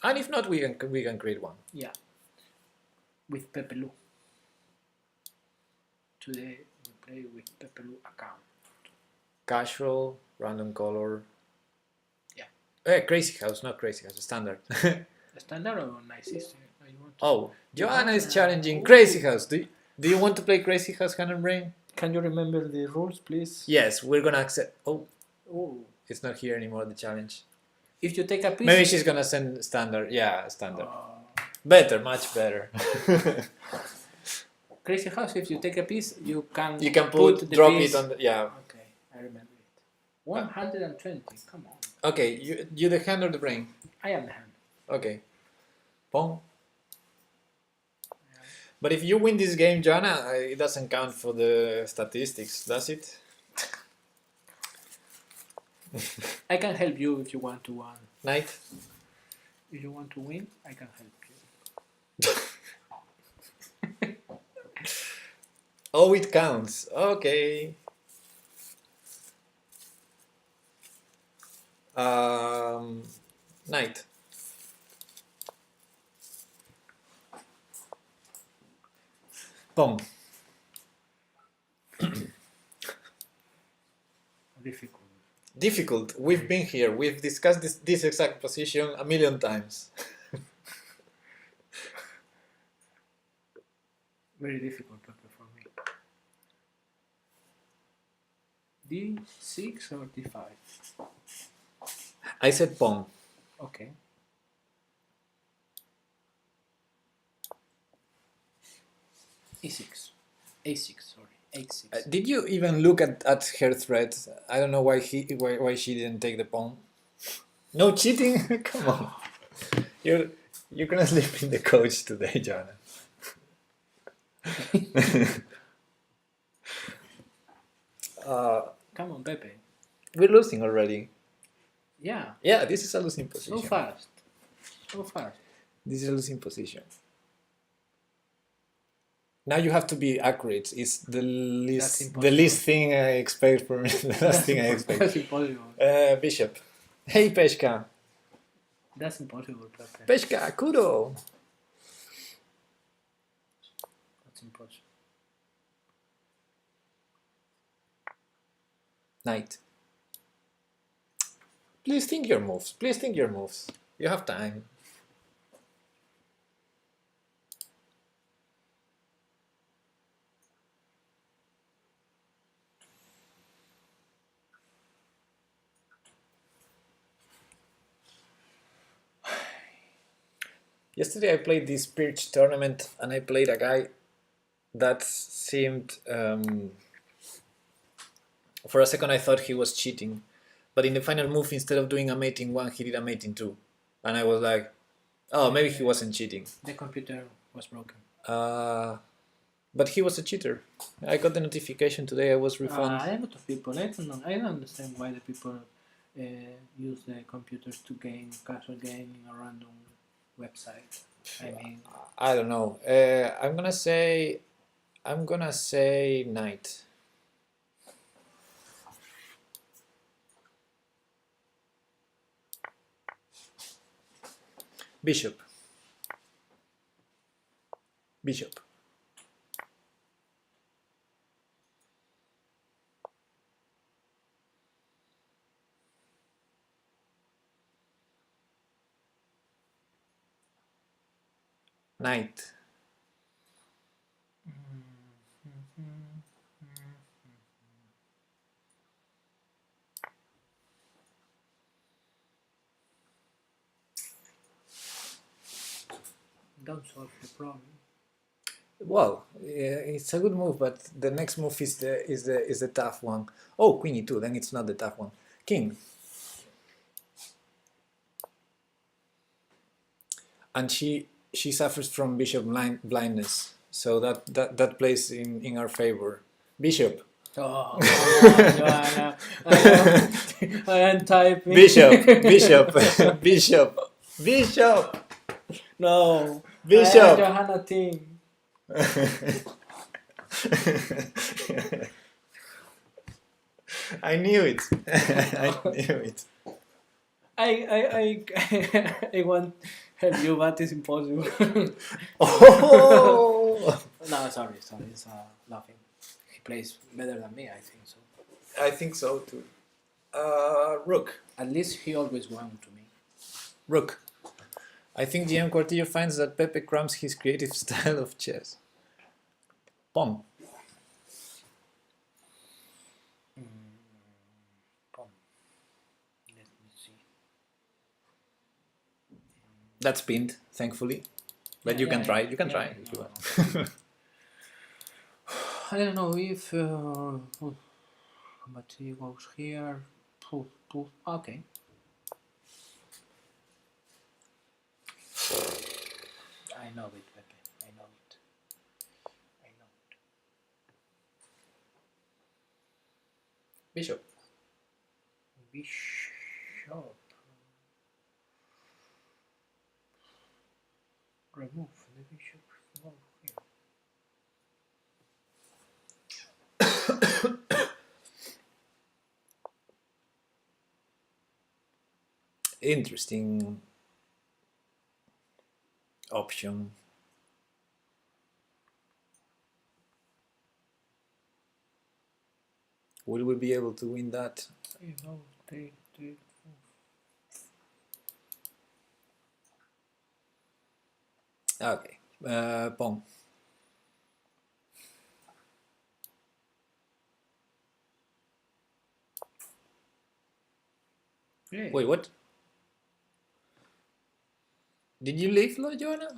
And if not, we can create one. Yeah. With Pepe Lu. Today we play with Pepe Lu account. Casual, random color. Yeah. Crazy House, not Crazy House, standard. Standard or nice sister? You want to... Oh, Joanna is challenging Crazy House. Do you want to play Crazy House Hand and Brain? Can you remember the rules, please? Yes, we're gonna accept. Oh, Oh. it's not here anymore, the challenge. If you take a piece... Maybe she's gonna send standard. Yeah, standard. Oh. Better, much better. Crazy House, if you take a piece, you can drop piece. it on the, yeah. Okay, I remember it. 120, come on. Okay, you the hand or the brain? I am the hand. Okay. Pong. But if you win this game, Joanna, it doesn't count for the statistics, does it? I can help you if you want to win. Knight. If you want to win, I can help you. Oh, it counts. Okay. Knight. Pong. difficult. Difficult. We've been here. We've discussed this exact position a million times. Very difficult, Pepe, for me. D6 or D5? I said pawn. Okay. E6. A6, sorry. A6. Did you even look at her thread? I don't know why she didn't take the pawn. No cheating? Come on. You're gonna sleep in the coach today, Joanna. Come on, Pepe. We're losing already. Yeah. Yeah, this is a losing position. So fast. So fast. This is a losing position. Now you have to be accurate. It's the least thing I expect from the last thing I expect. That's impossible. Bishop. Hey, Peshka. That's impossible, Pepe. Peshka, kudo. That's impossible. Knight. Please think your moves. Please think your moves. You have time. Yesterday I played this Pirch tournament and I played a guy that seemed... for a second I thought he was cheating. But in the final move, instead of doing a mate in 1, he did a mate in 2. And I was like, oh, maybe he wasn't cheating. The computer was broken. But he was a cheater. I got the notification today I was refunded. A lot of people, I don't know, I don't understand why the people use the computers to game casual game in a random website. I mean, I don't know. I'm gonna say knight. Bishop. Bishop. Knight. don't solve the problem. Well, it's a good move, but the next move is the tough one. Oh, queen e2, then it's not the tough one. King. And she suffers from bishop blindness, so that plays in our favor. Bishop. Oh, Joanna. I am typing. Bishop. Bishop. No. Bishop. Johanna team. I knew it. I knew it. I want to help you, but it's impossible. Oh! No, sorry, it's nothing. He plays better than me, I think so. I think so too. Rook. At least he always won to me. Rook. I think GM Cuartillo finds that Pepe cramps his creative style of chess. Pawn. Pawn. Let me see. That's pinned, thankfully. But you can try. You can try if you want. I don't know if but he goes here. Okay. I know it, Pepe. I know it. I know it. Bishop. Bishop. Remove the bishop. Go here. Interesting option. Will we be able to win that? Okay. Pawn. Yeah. Wait, what? Did you leave, Joanna?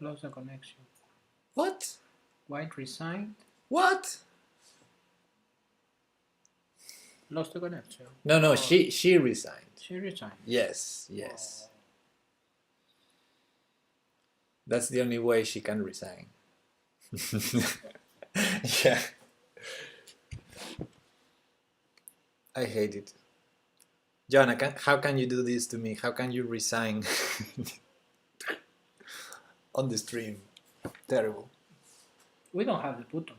Lost the connection. What? White resigned. What? Lost the connection. No, no, Oh, she resigned. she resigned. Yes, yes. That's the only way she can resign. Yeah. I hate it. Joanna, how can you do this to me? How can you resign on the stream? Terrible. We don't have the button.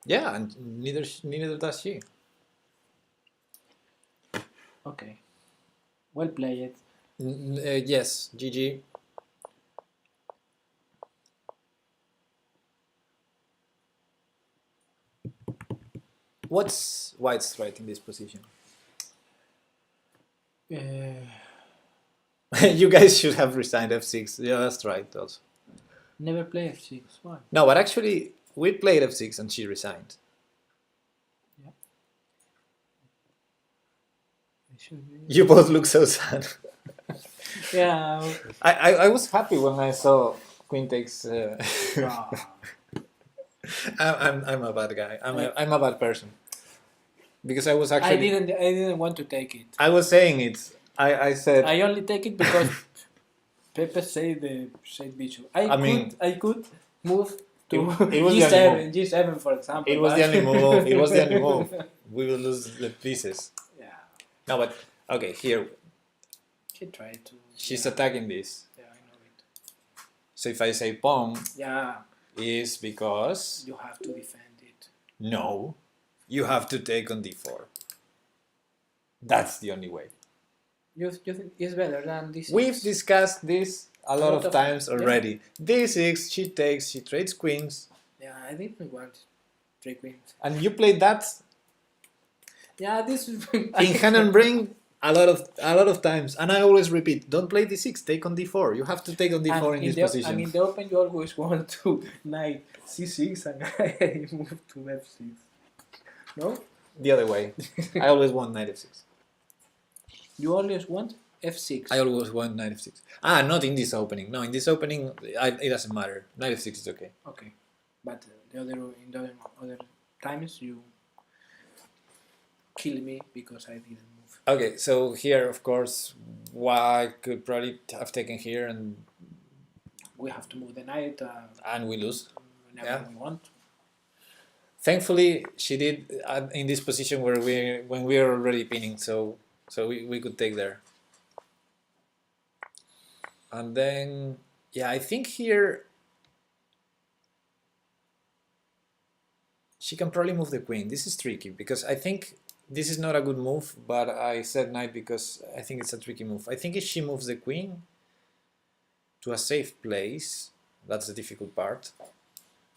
Yeah, and neither does she. Okay. Well played. Yes, GG. What's White's right in this position? You guys should have resigned f6. Yeah, that's right. Also. Never play f6. Why? No, but actually, we played f6 and she resigned. Yeah. You both look so sad. Yeah. I was happy when I saw Queen takes. I'm a bad guy. I'm a bad person. Because I was actually. I didn't want to take it. I was saying it. I said. I only take it because Pepe said the bishop. I could move to it was G7 for example. It was the only move. It was the only move. We will lose the pieces. Yeah. No, but okay. Here. She tried to. She's attacking this. Yeah, I know it. So if I say pawn. Yeah. Is because you have to defend it. No, you have to take on d4. That's the only way. You think it's better than this? We've discussed this a lot of times already. Yeah. D6, she takes, she trades queens. Yeah, I didn't want 3 queens. And you played that? Yeah, this is in hand and bring a lot of times, and I always repeat: don't play d6, take on d4. You have to take on d4 in this position. And in the open, you always want to knight c6 and I move to f6. No? The other way. I always want knight f6. You always want f6. I always want knight f6. Ah, not in this opening. No, in this opening, it doesn't matter. Knight f6 is okay. Okay, but in the other times you kill me because I didn't move. Okay, so here, of course, White could probably have taken here, and we have to move the knight. And we lose. Whenever we want. Thankfully, she did in this position where when we are already pinning, so we could take there. And then, yeah, I think here she can probably move the queen. This is tricky because I think this is not a good move, but I said knight because I think it's a tricky move. I think if she moves the queen to a safe place, that's the difficult part.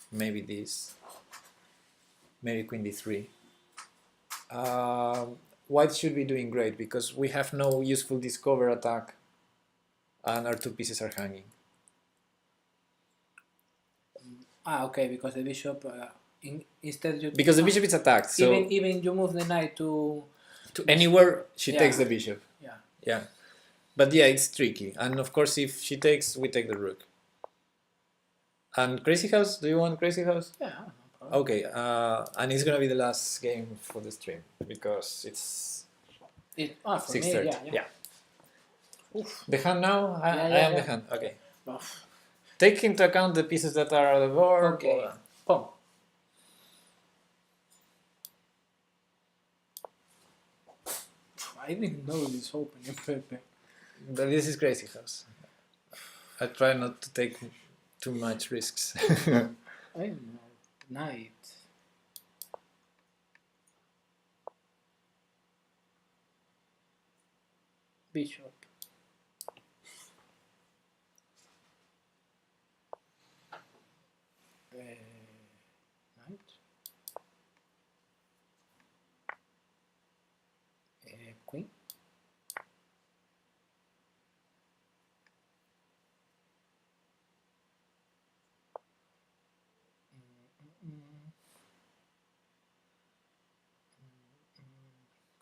Maybe this. Maybe queen d3. White should be doing great because we have no useful discover attack and our 2 pieces are hanging. Okay, because the bishop instead because the bishop is attacked. So even you move the knight to anywhere, she takes the bishop. Yeah. Yeah. But yeah, it's tricky. And of course, if she takes, we take the rook. And Crazy House, do you want Crazy House? Yeah. Okay, and it's gonna be the last game for the stream because it's 6:30. Yeah. Oof. The hand now? I am the hand. Okay. Oof. Take into account the pieces that are on the board. Okay. Pawn. I didn't know this opening, Pepe. But this is Crazy House. I try not to take too much risks. I don't know. Knight. Bishop. Queen.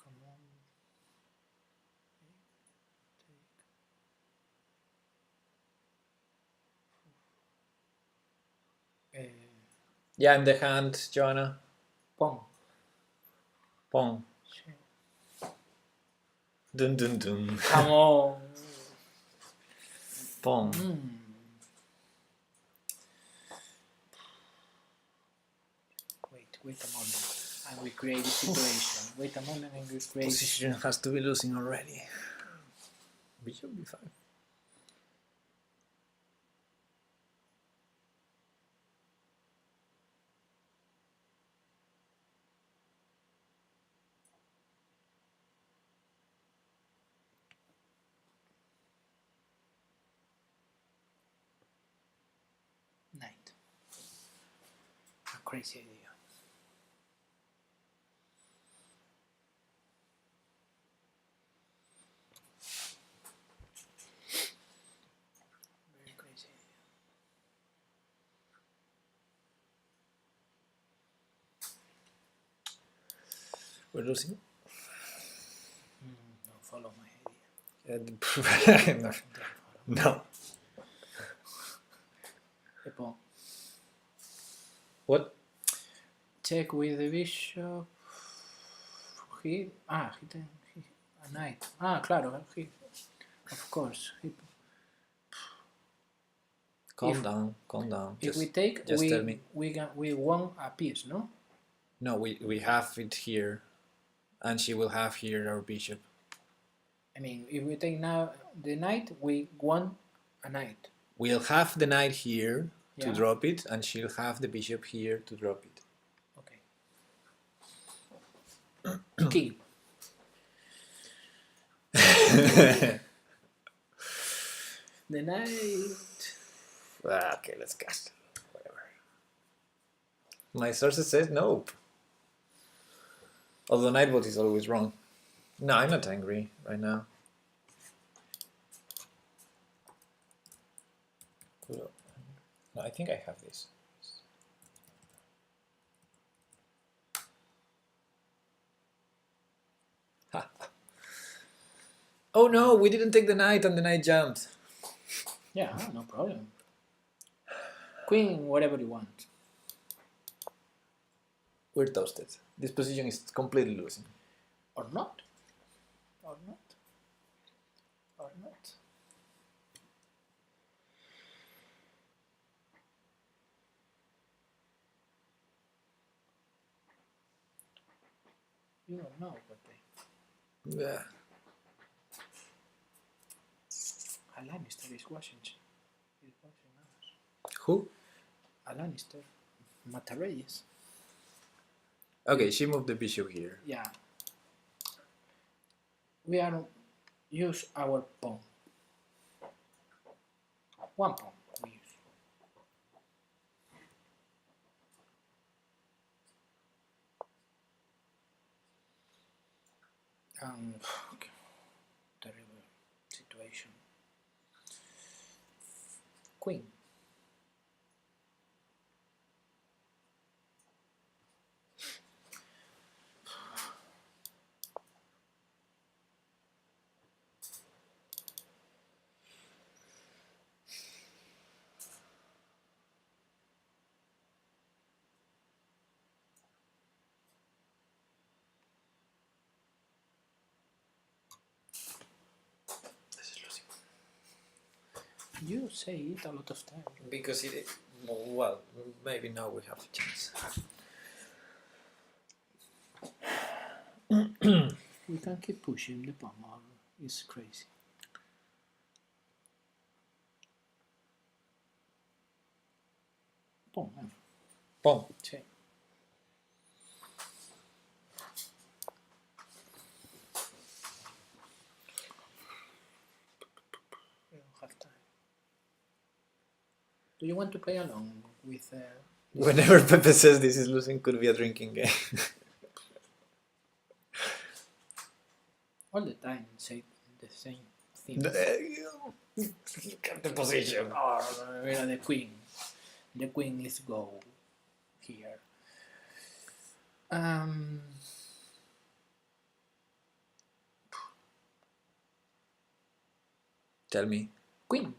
Come on. Yeah, in the hand, Joanna. Pawn. Pawn. Dun dun dun. Come on. Pawn. Wait a moment. And we create a situation. Wait a moment and we create. Position has to be losing already. Bishop b5. Knight. A crazy idea. Very crazy idea. We're losing. Don't follow my idea. No. A pawn. What? Check with the bishop. A knight. Claro, of course. Calm down. If we take, just tell me. we won a piece, no? No, we have it here, and she will have here our bishop. I mean, if we take now the knight, we won a knight. We'll have the knight here to drop it, and she'll have the bishop here to drop it. Okay. King. The knight. Okay, let's cast. Whatever. My sources says nope. Although Nightbot is always wrong. No, I'm not angry right now. No, I think I have this. Oh no, we didn't take the knight and the knight jumped. Yeah, no problem. Queen, whatever you want. We're toasted. This position is completely losing. Or not. Or not. Or not. You don't know what they... Yeah. A Lannister is watching. He's watching us. Who? A Lannister. Matareyes. Okay, she moved the bishop here. Yeah. We are use our pawn. One pawn we use. Terrible situation. Queen. You say it a lot of times. Because it, well, maybe now we have a chance. We can keep pushing the pawn, or it's crazy. Pawn, Pawn. sí. We don't have time. Do you want to play along with... Whenever Pepe says this is losing, could be a drinking game. all the time say the same thing. The position. Or the queen. The queen is go here. Tell me. Queen.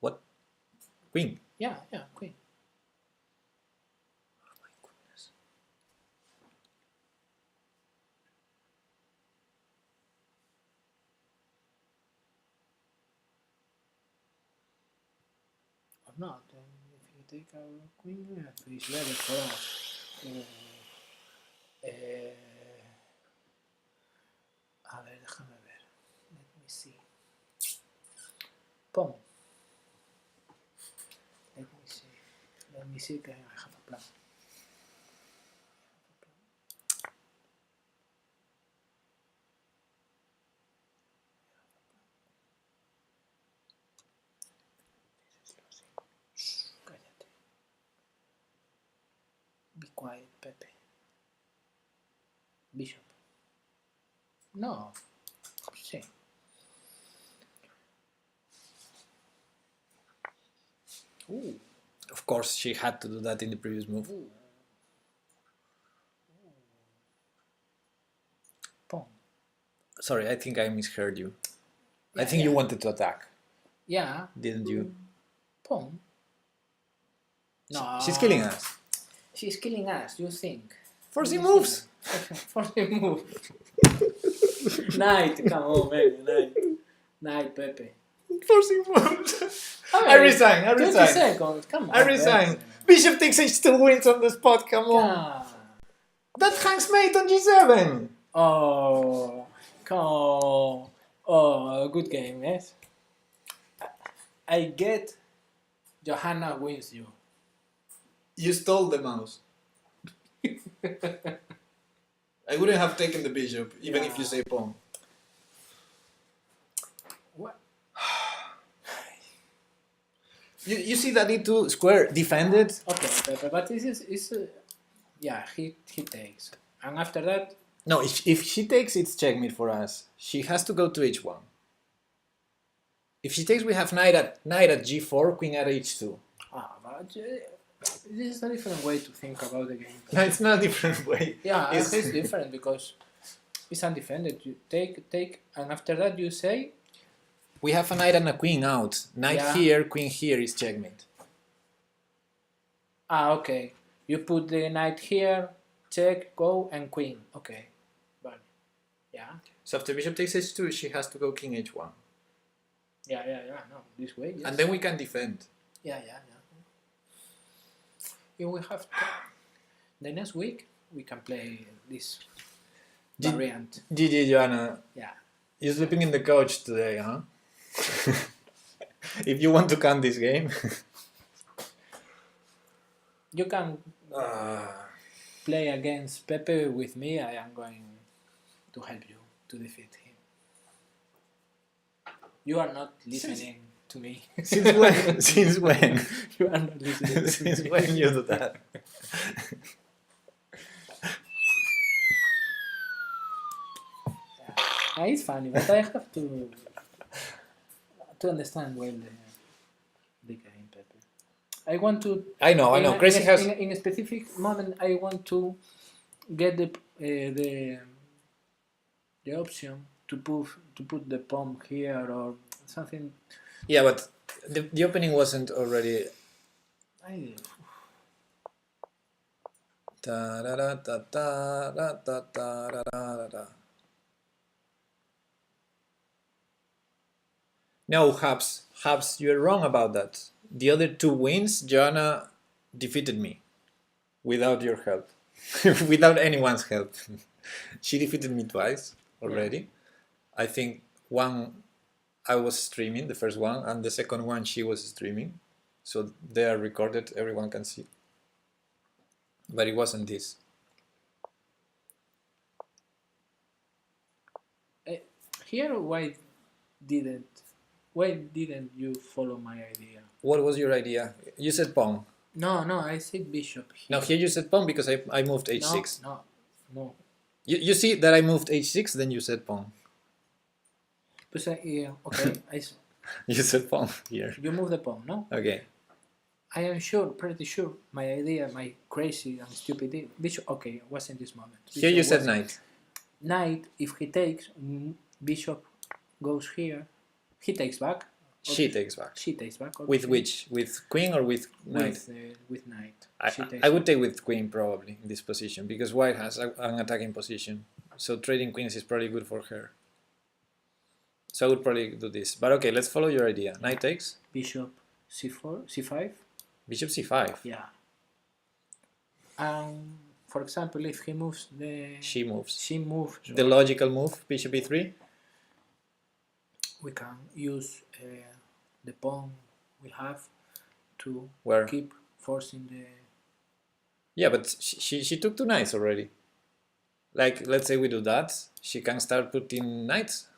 What? Queen? Yeah, queen. Oh my goodness. Or not. If you take our queen, it's better for us. A ver, déjame ver. Let me see. Pawn. Let me see. Let me see. I have a plan. Cállate. Be quiet, Pepe. Bishop. No. Sí. Ooh. Of course, she had to do that in the previous move. Ooh. Pawn. Sorry, I think I misheard you. Yeah, I think yeah. you wanted to attack, Yeah. didn't you? Pawn. No. She's killing us. She's killing us, you think. Forcing moves! Forcing moves. Knight, come on, man. Knight, Pepe. Forcing moves! Okay, I resign, 20 seconds, come on. I resign. Pepe. Bishop takes h2 wins on the spot, come on. Come. That hangs mate on g7! Oh, come. Oh, good game, yes. I get Johanna wins you. You stole the mouse. I wouldn't have taken the bishop, even if you say pawn. What? You see that e2 square defended? Okay, Pepe, but this is yeah, he takes. And after that? No, if she takes, it's checkmate for us. She has to go to h1. If she takes, we have knight at g4, queen at h2. But this is a different way to think about the game. No, it's not a different way. Yeah, it's different because it's undefended. You take, and after that you say? We have a knight and a queen out. Knight here, queen here is checkmate. Okay. You put the knight here, check, go, and queen. Okay. But, yeah. So after bishop takes h2, she has to go king h1. Yeah. No, this way. Yes. And then we can defend. Yeah. If we have the next week, we can play this variant. GG, Joanna. Yeah. You're sleeping in the couch today, huh? If you want to count this game. You can play against Pepe with me. I am going to help you to defeat him. You are not listening to me. Since when? Since when? You are not listening to Since me. when you do that? It's funny, but I have to understand well the game, Pepe. I want to. I know. Crazy has. In a specific moment, I want to get the option to put the pawn here or something. Yeah, but the opening wasn't already. No, Habs, you're wrong about that. The other two wins, Joanna defeated me without your help, without anyone's help. She defeated me twice already. Yeah. I think one I was streaming, the first one, and the second one she was streaming. So they are recorded, everyone can see. But it wasn't this. Here, why didn't you follow my idea? What was your idea? You said pawn. No, I said bishop here. No, here you said pawn because I moved h6. No. You see that I moved h6, then you said pawn. But okay, You said pawn here. you move the pawn, no? Okay. I am sure, pretty sure, my idea, my crazy and stupid idea, bishop, okay, was in this moment. Here you said was knight. Knight, if he takes, bishop goes here, he takes back. She takes back. She takes back. With which? With queen or with knight? With knight. I would take with queen probably in this position because white has an attacking position. So trading queens is probably good for her. So I would probably do this. But okay, let's follow your idea. Knight takes. Bishop c4, c5. Bishop c5. Yeah. And for example, if he moves she moves. She moves. The logical move, bishop e3. We can use the pawn we have to keep forcing the. Yeah, but she took 2 knights already. Like, let's say we do that, she can start putting knights.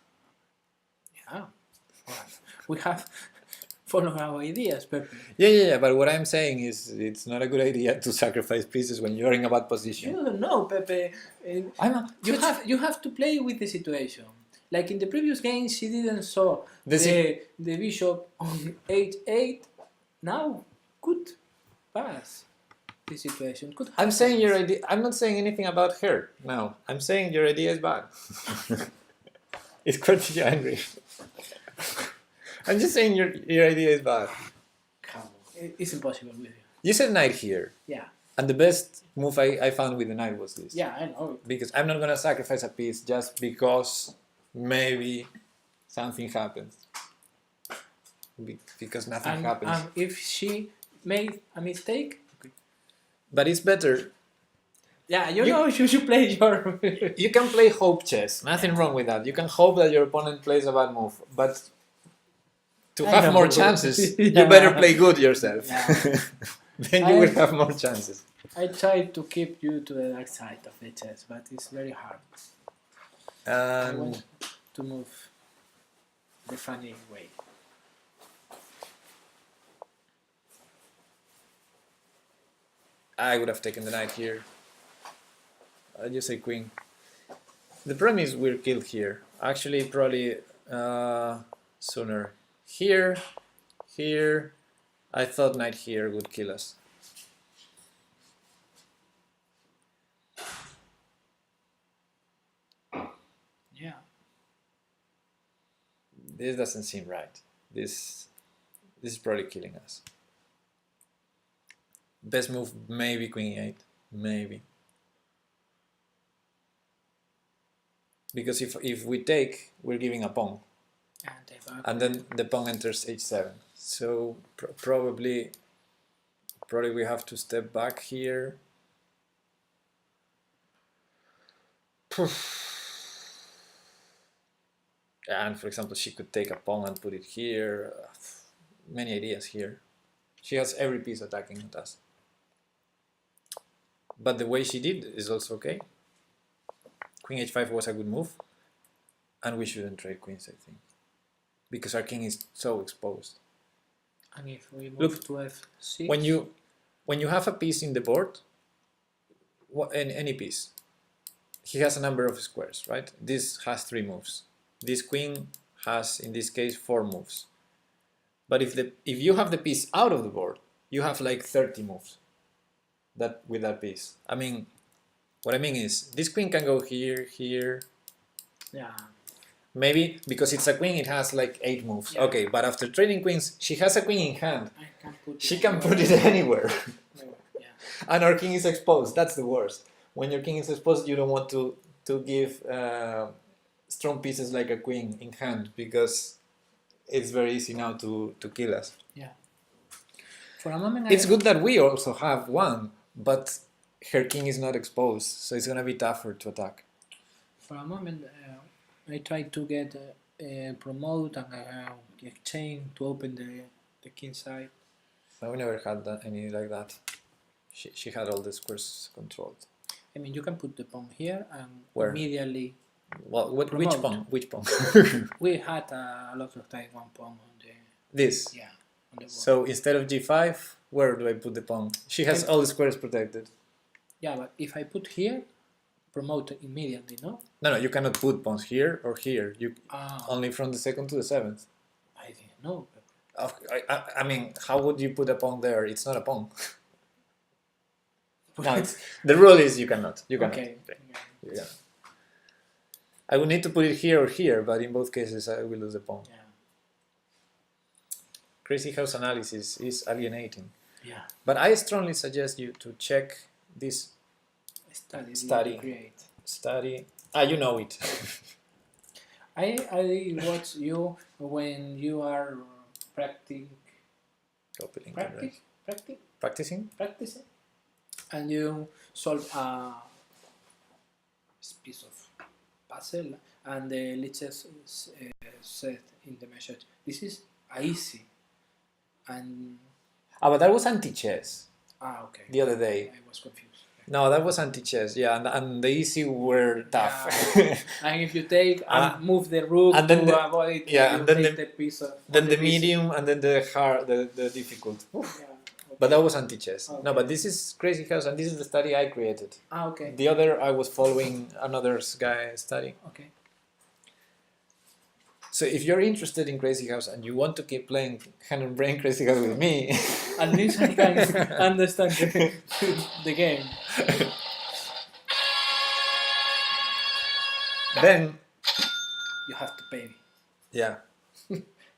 Yeah, well, we have followed our ideas, Pepe. Yeah, but what I'm saying is it's not a good idea to sacrifice pieces when you're in a bad position. You don't know, Pepe. You have to play with the situation. Like in the previous game, she didn't saw the bishop on h8. Now could pass the situation. Could I'm saying your idea. I'm not saying anything about her now. I'm saying your idea is bad. It's kuartillo angry. I'm just saying your idea is bad. Come on. It's impossible with you. You said knight here. Yeah. And the best move I found with the knight was this. Yeah, I know. Because I'm not going to sacrifice a piece just because maybe something happens. Because nothing happens. And if she made a mistake... But it's better... Yeah, you know you should play your... You can play hope chess. Nothing wrong with that. You can hope that your opponent plays a bad move. But to have more chances, you better play good yourself. Yeah. Then you will have more chances. I try to keep you to the dark side of the chess, but it's very hard. I want to move the funny way. I would have taken the knight here. I just say queen. The problem is we're killed here. Actually, probably sooner. Here. I thought knight here would kill us. Yeah. This doesn't seem right. This is probably killing us. Best move maybe queen e8. Maybe. Because if we take, we're giving a pawn. And then the pawn enters h7. So probably we have to step back here. And for example, she could take a pawn and put it here. Many ideas here. She has every piece attacking at us. But the way she did is also okay. Queen h5 was a good move. And we shouldn't trade queens, I think. Because our king is so exposed. And if we move to f6... When you have a piece in the board, any piece, he has a number of squares, right? This has 3 moves. This queen has, in this case, 4 moves. But if you have the piece out of the board, you have like 30 moves with that piece. I mean, what I mean is, this queen can go here, here. Yeah. Maybe because it's a queen, it has like 8 moves. Yeah. Okay, but after trading queens, she has a queen in hand. She can put it anywhere. Yeah. And our king is exposed. That's the worst. When your king is exposed, you don't want to give strong pieces like a queen in hand because it's very easy now to kill us. Yeah. For a moment, it's good that we also have one, but her king is not exposed, so it's gonna be tougher to attack. For a moment, I tried to get promote and exchange to open the king side. No, we never had any like that. She had all the squares controlled. I mean, you can put the pawn here and immediately. Well, which pawn? Which pawn? We had a lot of time one pawn on the. This. Yeah. On the board. So instead of g5, where do I put the pawn? She has all the squares protected. Yeah, but if I put here, promote immediately, no? No, you cannot put pawns here or here. You Ah, only from the 2nd to the 7th. I didn't know. I mean, how would you put a pawn there? It's not a pawn. No, the rule is you cannot. You cannot. Okay. You cannot. I would need to put it here or here, but in both cases I will lose the pawn. Yeah. Crazy house analysis is alienating. Yeah. But I strongly suggest you to check this Study. Create. study. Ah, you know it. I watch you when you are practicing, Practicing? and you solve a piece of puzzle, and the liches said in the message, "This is easy," and But that was anti-chess okay. the other day. I was confused. No, that was anti-chess, yeah, and the easy were tough. Yeah. And if you take and move the rook and then to avoid, and then take the piece of then the medium, and then the hard, the difficult. Yeah, okay. But that was anti-chess. Okay. No, but this is Crazy House, and this is the study I created. Okay. The other, I was following another guy study. Okay. So if you're interested in Crazy House and you want to keep playing Hand and Brain Crazy House with me, at least I can understand the game. Then You have to pay me. yeah,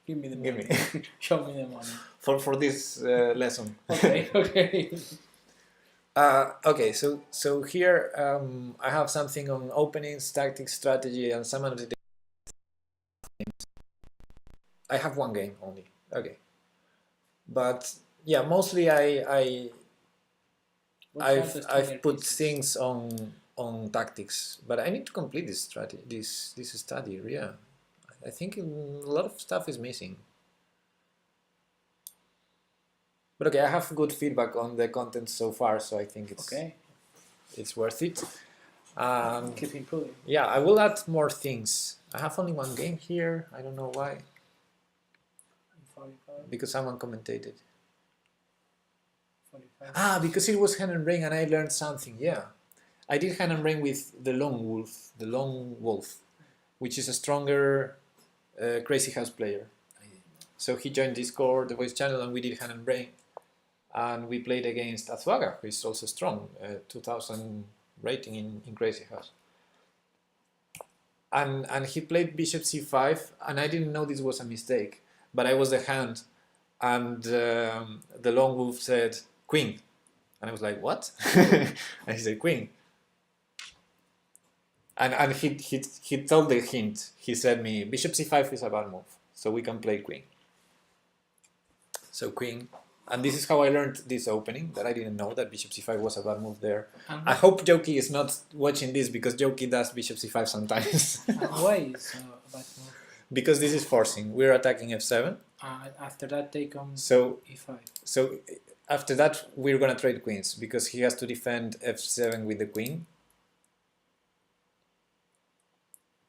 Give me the money. give me Show me the money. for this lesson. Okay. Okay. Okay, so here I have something on openings, tactics, strategy, and some of the things. I have one game only. Okay, but yeah, mostly I've put things on tactics, but I need to complete this strategy, this study. Yeah, I think a lot of stuff is missing. But okay, I have good feedback on the content so far, so I think it's worth it. Keep improving. Yeah, I will add more things. I have only one game here. I don't know why. 45. Because someone commentated. 45. Because it was Hand and Brain and I learned something. Yeah, I did Hand and Brain with the Lone Wolf, which is a stronger Crazy House player. So he joined Discord, the voice channel, and we did Hand and Brain. And we played against Azuaga, who is also strong, 2000 rating in Crazy House. And he played Bishop C5, and I didn't know this was a mistake, but I was the hand, and the Lone Wolf said Queen, and I was like, what? And he said Queen. And he told the hint. He said me, Bishop C5 is a bad move, so we can play Queen. So Queen. And this is how I learned this opening, that I didn't know that Bishop C5 was a bad move there. I hope Joki is not watching this, because Joki does Bishop C5 sometimes. And why is a bad move? Because this is forcing. We're attacking F7. After that take on So E5. So after that we're gonna trade queens, because he has to defend F7 with the queen.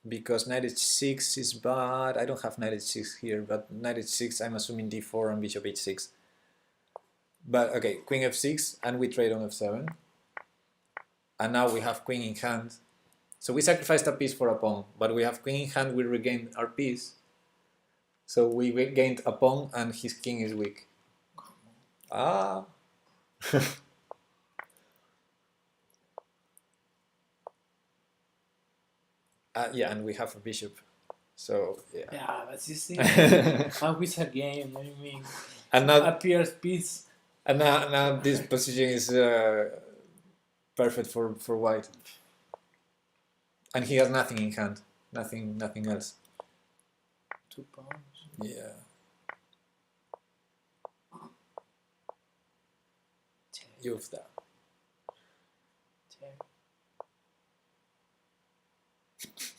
Because knight h6 is bad. I don't have knight h6 here, but knight h6 I'm assuming d4 and bishop h6. But okay, queen f6, and we trade on f7. And now we have queen in hand. So we sacrificed a piece for a pawn, but we have queen in hand, we regained our piece. So we gained a pawn and his king is weak. Ah. Yeah, and we have a bishop. So yeah. Yeah, but you see, a wizard game, I mean, And now appears piece. And now this position is perfect for white. And he has nothing in hand, nothing else. 2 pawns. Yeah. You've that. Check.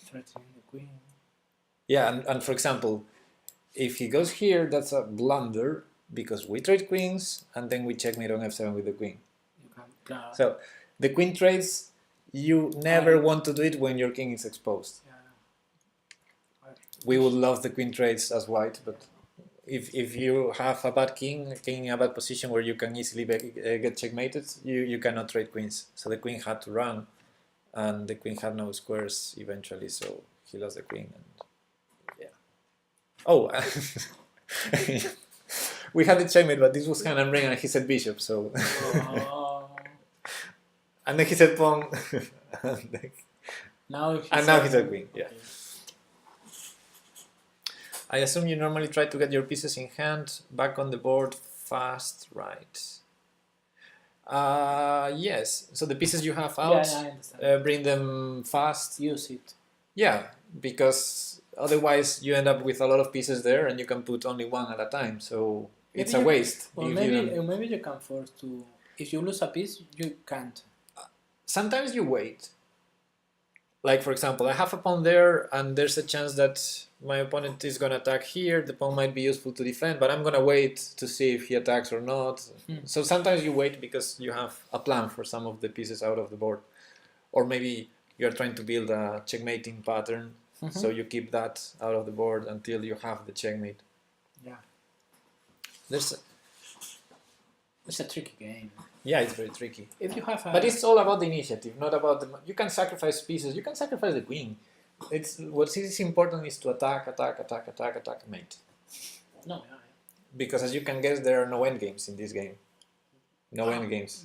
Threatening the queen. Yeah, and for example, if he goes here, that's a blunder, because we trade queens and then we checkmate on f7 with the queen. You can, So the queen trades, you never want to do it when your king is exposed. Yeah. We would love the queen trades as white, but if you have a bad king in a bad position where you can easily get checkmated, you cannot trade queens. So the queen had to run, and the queen had no squares eventually, so he lost the queen. And yeah. Oh, we had the checkmate, but this was hand and ring, and he said bishop. So, and then he said pawn, and now he said queen. Yeah. Okay. I assume you normally try to get your pieces in hand, back on the board fast, right? Yes. So the pieces you have out, I understand. Bring them fast. Use it. Yeah, because otherwise you end up with a lot of pieces there, and you can put only one at a time. So it's a waste. Or maybe you can force to. If you lose a piece, you can't. Sometimes you wait. Like, for example, I have a pawn there, and there's a chance that my opponent is going to attack here. The pawn might be useful to defend, but I'm going to wait to see if he attacks or not. So sometimes you wait because you have a plan for some of the pieces out of the board. Or maybe you're trying to build a checkmating pattern, so you keep that out of the board until you have the checkmate. Yeah. It's a tricky game. Yeah, it's very tricky. If you have but it's all about the initiative, not about the... You can sacrifice pieces. You can sacrifice the queen. What is important is to attack, mate. No, because as you can guess, there are no endgames in this game. No endgames.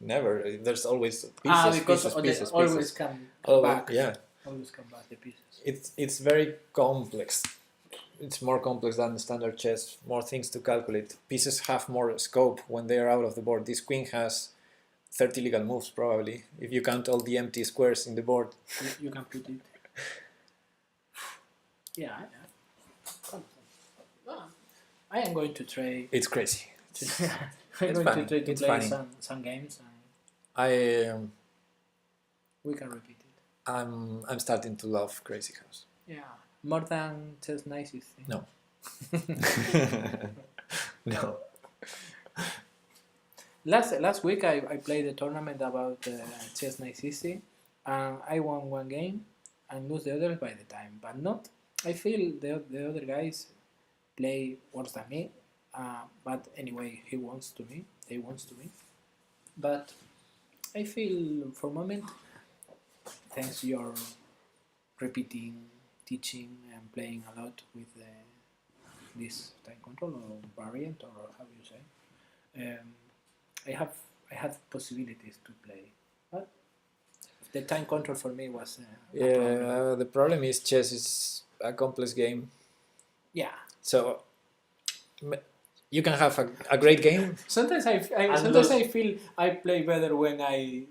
Never. There's always pieces, pieces. Always come back. Yeah. Always come back the pieces. It's very complex. It's more complex than the standard chess, more things to calculate. Pieces have more scope when they are out of the board. This queen has 30 legal moves, probably, if you count all the empty squares in the board. You can put it. Yeah. I am going to try. It's crazy. I'm going to try to play some games. And we can repeat it. I'm starting to love Crazy House. Yeah. More than Chess Nice Easy. No. No. Last week I played a tournament about Chess Nice Easy, and I won one game and lose the others by the time. But not. I feel the other guys play worse than me. But anyway, they wants to me. But I feel for a moment, thanks to your repeating, teaching and playing a lot with this time control or variant, or how you say, I have possibilities to play, but the time control for me was the problem is chess is a complex game. Yeah. So you can have a great game. Sometimes I feel I play better when I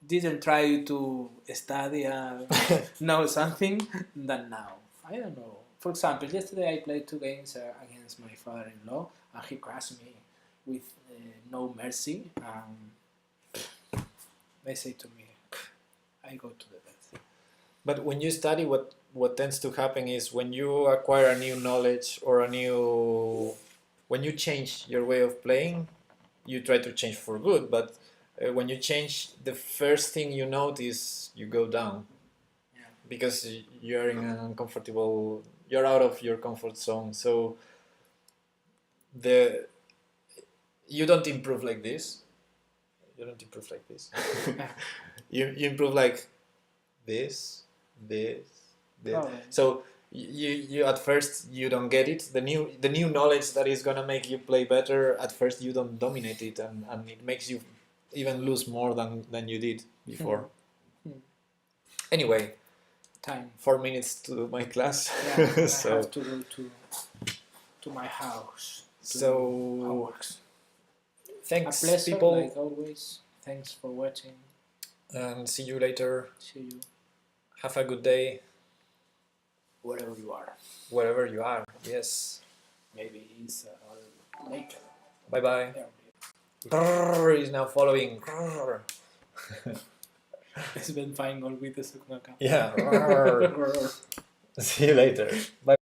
didn't try to study and know something than now. I don't know. For example, yesterday I played 2 games against my father-in-law, and he crushed me with no mercy. They say to me, I go to the bed. But when you study, what tends to happen is when you acquire a new knowledge or when you change your way of playing, you try to change for good, but when you change, the first thing you notice, you go down. Yeah. Because you're in an uncomfortable, you're out of your comfort zone. So you don't improve like this. You don't improve like this. you improve like this. Oh, so you at first you don't get it. The new knowledge that is gonna make you play better. At first you don't dominate it, and it makes you even lose more than you did before. Anyway, time 4 minutes to my class. Yeah, so I have to go to my house. So thanks, a pleasure, people. Like always. Thanks for watching. And see you later. See you. Have a good day. Wherever you are. Wherever you are. Yes. Maybe it's later. Bye bye. Grrr, he's now following. It's been fine all with the second account. Yeah. See you later. Bye.